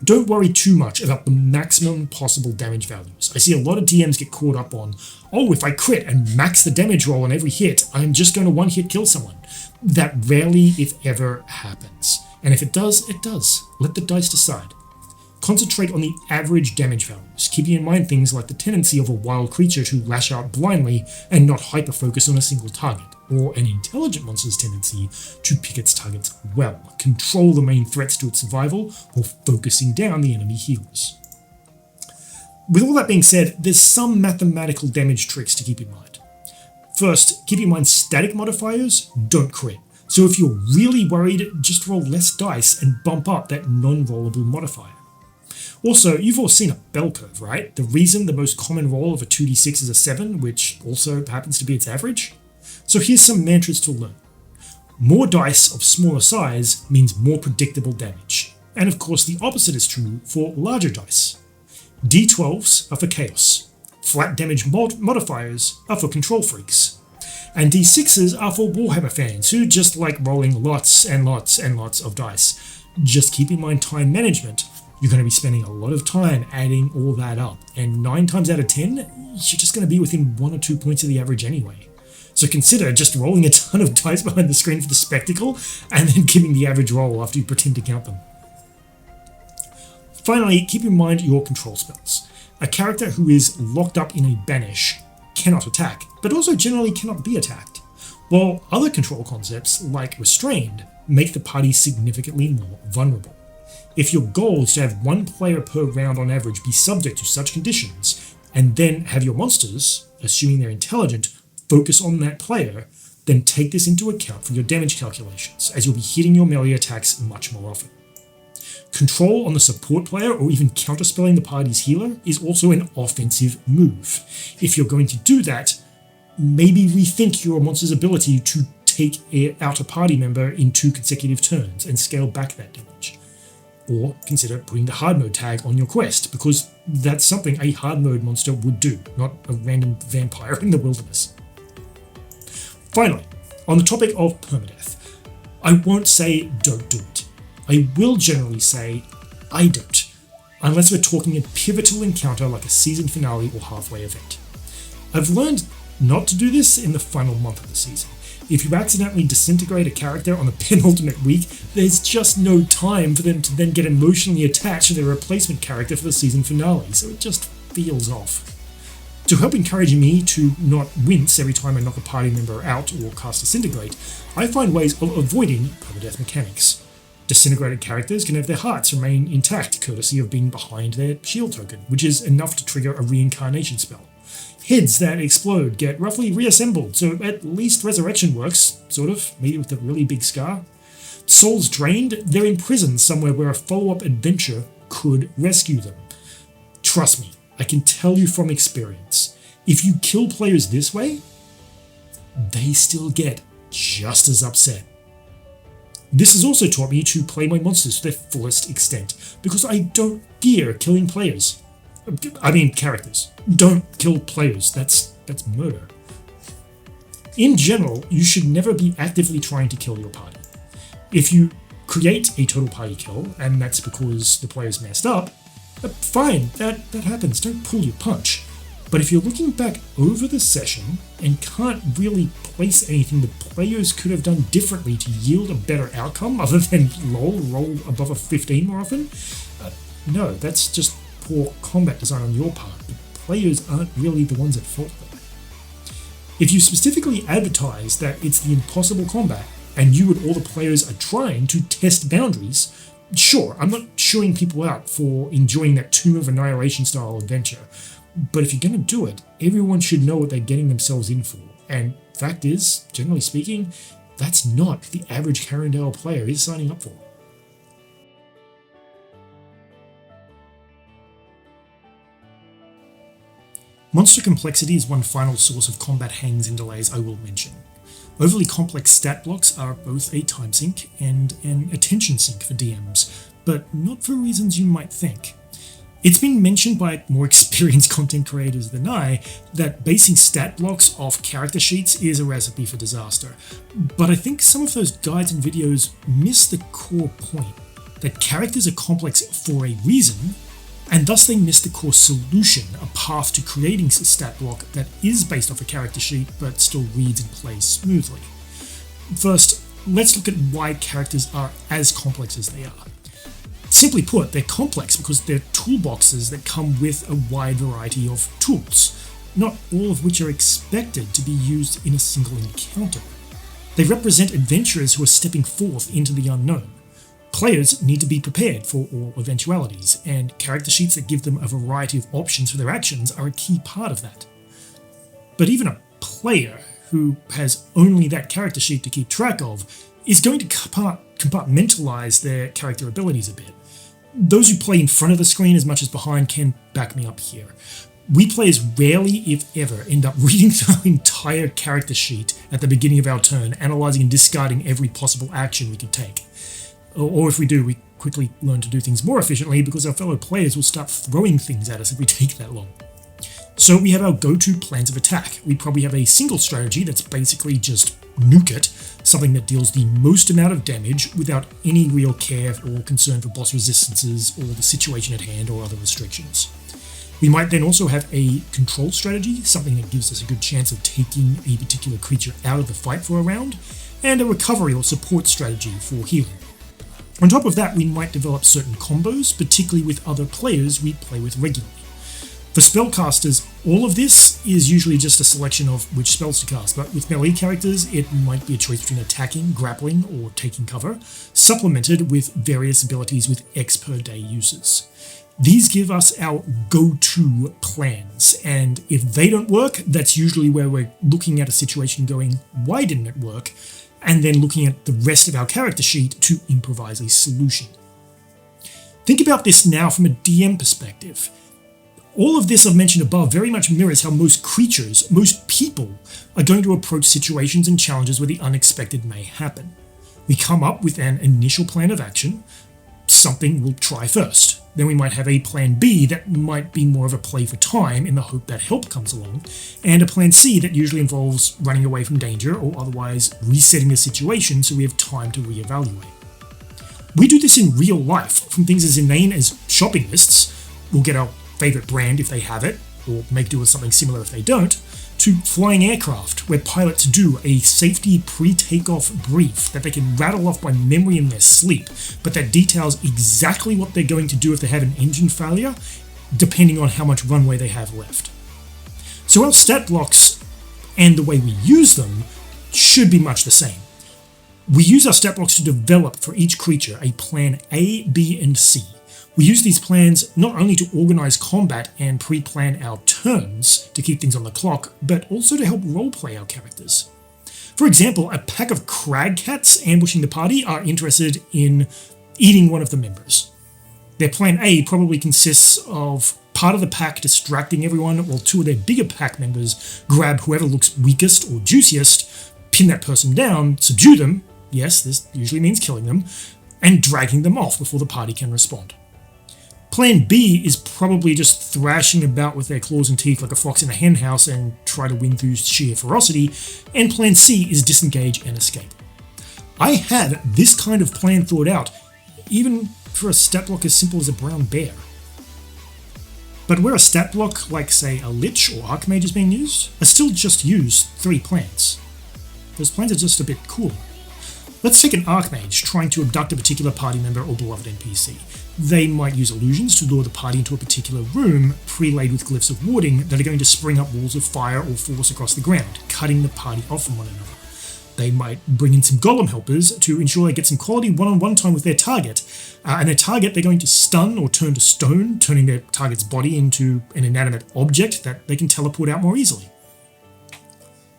Don't worry too much about the maximum possible damage values. I see a lot of DMs get caught up on, oh, if I crit and max the damage roll on every hit, I'm just going to one-hit kill someone. That rarely, if ever, happens. And if it does, it does. Let the dice decide. Concentrate on the average damage values, keeping in mind things like the tendency of a wild creature to lash out blindly and not hyper-focus on a single target, or an intelligent monster's tendency to pick its targets well, control the main threats to its survival, or focusing down the enemy healers. With all that being said, there's some mathematical damage tricks to keep in mind. First, keep in mind static modifiers don't crit. So if you're really worried, just roll less dice and bump up that non-rollable modifier. Also, you've all seen a bell curve, right? The reason the most common roll of a 2d6 is a 7, which also happens to be its average? So here's some mantras to learn. More dice of smaller size means more predictable damage. And of course the opposite is true for larger dice. D12s are for chaos. Flat damage modifiers are for control freaks. And D6s are for Warhammer fans who just like rolling lots and lots and lots of dice. Just keep in mind time management. You're going to be spending a lot of time adding all that up, and 9 times out of 10, you're just going to be within 1 or 2 points of the average anyway. So consider just rolling a ton of dice behind the screen for the spectacle, and then giving the average roll after you pretend to count them. Finally, keep in mind your control spells. A character who is locked up in a banish cannot attack, but also generally cannot be attacked, while other control concepts, like restrained, make the party significantly more vulnerable. If your goal is to have 1 player per round on average be subject to such conditions, and then have your monsters, assuming they're intelligent, focus on that player, then take this into account for your damage calculations, as you'll be hitting your melee attacks much more often. Control on the support player, or even counterspelling the party's healer, is also an offensive move. If you're going to do that, maybe rethink your monster's ability to take out a party member in 2 consecutive turns and scale back that damage. Or consider putting the hard mode tag on your quest, because that's something a hard mode monster would do, not a random vampire in the wilderness. Finally, on the topic of permadeath, I won't say don't do it. I will generally say I don't, unless we're talking a pivotal encounter like a season finale or halfway event. I've learned not to do this in the final month of the season. If you accidentally disintegrate a character on the penultimate week, there's just no time for them to then get emotionally attached to their replacement character for the season finale, so it just feels off. To help encourage me to not wince every time I knock a party member out or cast Disintegrate, I find ways of avoiding permadeath mechanics. Disintegrated characters can have their hearts remain intact courtesy of being behind their shield token, which is enough to trigger a reincarnation spell. Heads that explode get roughly reassembled, so at least resurrection works, sort of, maybe with a really big scar. Souls drained, they're imprisoned somewhere where a follow-up adventure could rescue them. Trust me, I can tell you from experience, if you kill players this way, they still get just as upset. This has also taught me to play my monsters to their fullest extent, because I don't fear killing players. Characters. Don't kill players, that's murder. In general, you should never be actively trying to kill your party. If you create a total party kill, and that's because the player's messed up, fine, that happens, don't pull your punch. But if you're looking back over the session and can't really place anything the players could have done differently to yield a better outcome other than roll above a 15 more often, no, that's just poor combat design on your part. The players aren't really the ones at fault there. If you specifically advertise that it's the impossible combat, and you and all the players are trying to test boundaries, sure, I'm not shooing people out for enjoying that Tomb of Annihilation style adventure, but if you're going to do it, everyone should know what they're getting themselves in for. And fact is, generally speaking, that's not the average Carindale player is signing up for. Monster complexity is one final source of combat hangs and delays I will mention. Overly complex stat blocks are both a time sink and an attention sink for DMs, but not for reasons you might think. It's been mentioned by more experienced content creators than I that basing stat blocks off character sheets is a recipe for disaster, but I think some of those guides and videos miss the core point, that characters are complex for a reason, and thus they miss the core solution, a path to creating a stat block that is based off a character sheet but still reads and plays smoothly. First, let's look at why characters are as complex as they are. Simply put, they're complex because they're toolboxes that come with a wide variety of tools, not all of which are expected to be used in a single encounter. They represent adventurers who are stepping forth into the unknown. Players need to be prepared for all eventualities, and character sheets that give them a variety of options for their actions are a key part of that. But even a player who has only that character sheet to keep track of is going to compartmentalize their character abilities a bit. Those who play in front of the screen as much as behind can back me up here. We players rarely, if ever, end up reading through our entire character sheet at the beginning of our turn, analysing and discarding every possible action we could take. Or if we do, we quickly learn to do things more efficiently because our fellow players will start throwing things at us if we take that long. So we have our go-to plans of attack. We probably have a single strategy that's basically just nuke it, something that deals the most amount of damage without any real care or concern for boss resistances or the situation at hand or other restrictions. We might then also have a control strategy, something that gives us a good chance of taking a particular creature out of the fight for a round, and a recovery or support strategy for healing. On top of that, we might develop certain combos, particularly with other players we play with regularly. For spellcasters, all of this is usually just a selection of which spells to cast, but with melee characters, it might be a choice between attacking, grappling, or taking cover, supplemented with various abilities with X per day uses. These give us our go-to plans, and if they don't work, that's usually where we're looking at a situation going, why didn't it work? And then looking at the rest of our character sheet to improvise a solution. Think about this now from a DM perspective. All of this I've mentioned above very much mirrors how most creatures, most people, are going to approach situations and challenges where the unexpected may happen. We come up with an initial plan of action, something we'll try first. Then we might have a plan B that might be more of a play for time in the hope that help comes along, and a plan C that usually involves running away from danger or otherwise resetting the situation so we have time to reevaluate. We do this in real life, from things as inane as shopping lists. We'll get our favourite brand if they have it, or make do with something similar if they don't, to flying aircraft, where pilots do a safety pre-takeoff brief that they can rattle off by memory in their sleep, but that details exactly what they're going to do if they have an engine failure, depending on how much runway they have left. So our stat blocks and the way we use them should be much the same. We use our stat blocks to develop for each creature a plan A, B, and C. We use these plans not only to organise combat and pre-plan our turns to keep things on the clock, but also to help roleplay our characters. For example, a pack of crag cats ambushing the party are interested in eating one of the members. Their plan A probably consists of part of the pack distracting everyone while two of their bigger pack members grab whoever looks weakest or juiciest, pin that person down, subdue them, yes, this usually means killing them, and dragging them off before the party can respond. Plan B is probably just thrashing about with their claws and teeth like a fox in a henhouse and try to win through sheer ferocity, and Plan C is disengage and escape. I had this kind of plan thought out, even for a stat block as simple as a brown bear. But where a stat block like, say, a Lich or Archmage is being used, I still just use 3 plans. Those plans are just a bit cool. Let's take an Archmage trying to abduct a particular party member or beloved NPC. They might use illusions to lure the party into a particular room, pre-laid with glyphs of warding that are going to spring up walls of fire or force across the ground, cutting the party off from one another. They might bring in some golem helpers to ensure they get some quality one-on-one time with their target, and their target they're going to stun or turn to stone, turning their target's body into an inanimate object that they can teleport out more easily.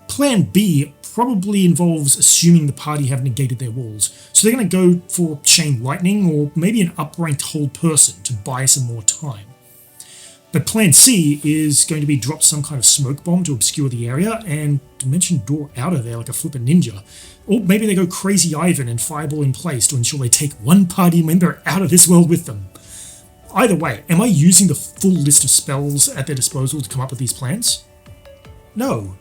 Plan B probably involves assuming the party have negated their walls, so they're going to go for chain lightning or maybe an up-ranked hold person to buy some more time. But Plan C is going to be drop some kind of smoke bomb to obscure the area and dimension door out of there like a flippin' ninja. Or maybe they go Crazy Ivan and fireball in place to ensure they take one party member out of this world with them. Either way, am I using the full list of spells at their disposal to come up with these plans? No.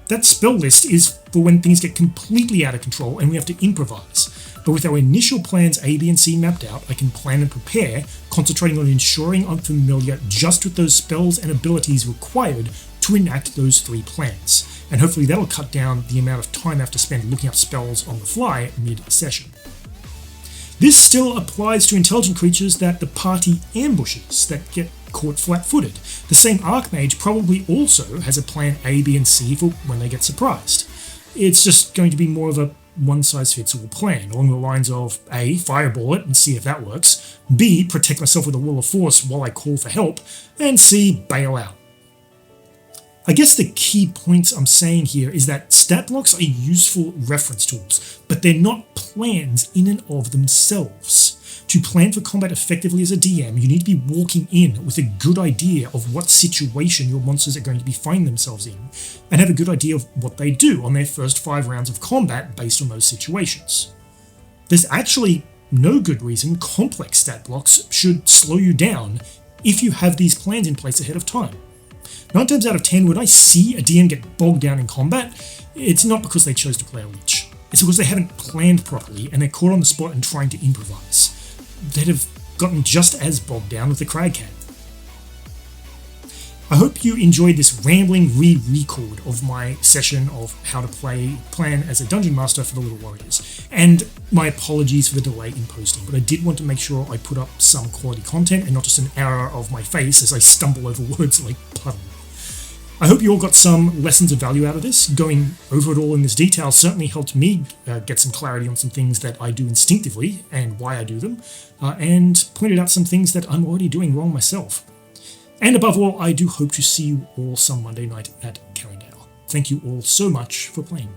That spell list is for when things get completely out of control and we have to improvise. But with our initial plans A, B, and C mapped out, I can plan and prepare, concentrating on ensuring I'm familiar just with those spells and abilities required to enact those 3 plans. And hopefully that'll cut down the amount of time I have to spend looking up spells on the fly mid-session. This still applies to intelligent creatures that the party ambushes, that get caught flat-footed. The same Archmage probably also has a plan A, B, and C for when they get surprised. It's just going to be more of a one-size-fits-all plan, along the lines of A, fireball it and see if that works, B, protect myself with a wall of force while I call for help, and C, bail out. I guess the key points I'm saying here is that stat blocks are useful reference tools, but they're not plans in and of themselves. To plan for combat effectively as a DM, you need to be walking in with a good idea of what situation your monsters are going to be finding themselves in, and have a good idea of what they do on their first 5 rounds of combat based on those situations. There's actually no good reason complex stat blocks should slow you down if you have these plans in place ahead of time. 9 times out of 10, when I see a DM get bogged down in combat, it's not because they chose to play a lich. It's because they haven't planned properly and they're caught on the spot and trying to improvise. They'd have gotten just as bogged down with the Crag Cat. I hope you enjoyed this rambling re-record of my session of how to plan as a Dungeon Master for the Little Warriors, and my apologies for the delay in posting, but I did want to make sure I put up some quality content and not just an error of my face as I stumble over words like puddle. I hope you all got some lessons of value out of this. Going over it all in this detail certainly helped me get some clarity on some things that I do instinctively and why I do them, and pointed out some things that I'm already doing wrong myself. And above all, I do hope to see you all some Monday night at Carindale. Thank you all so much for playing.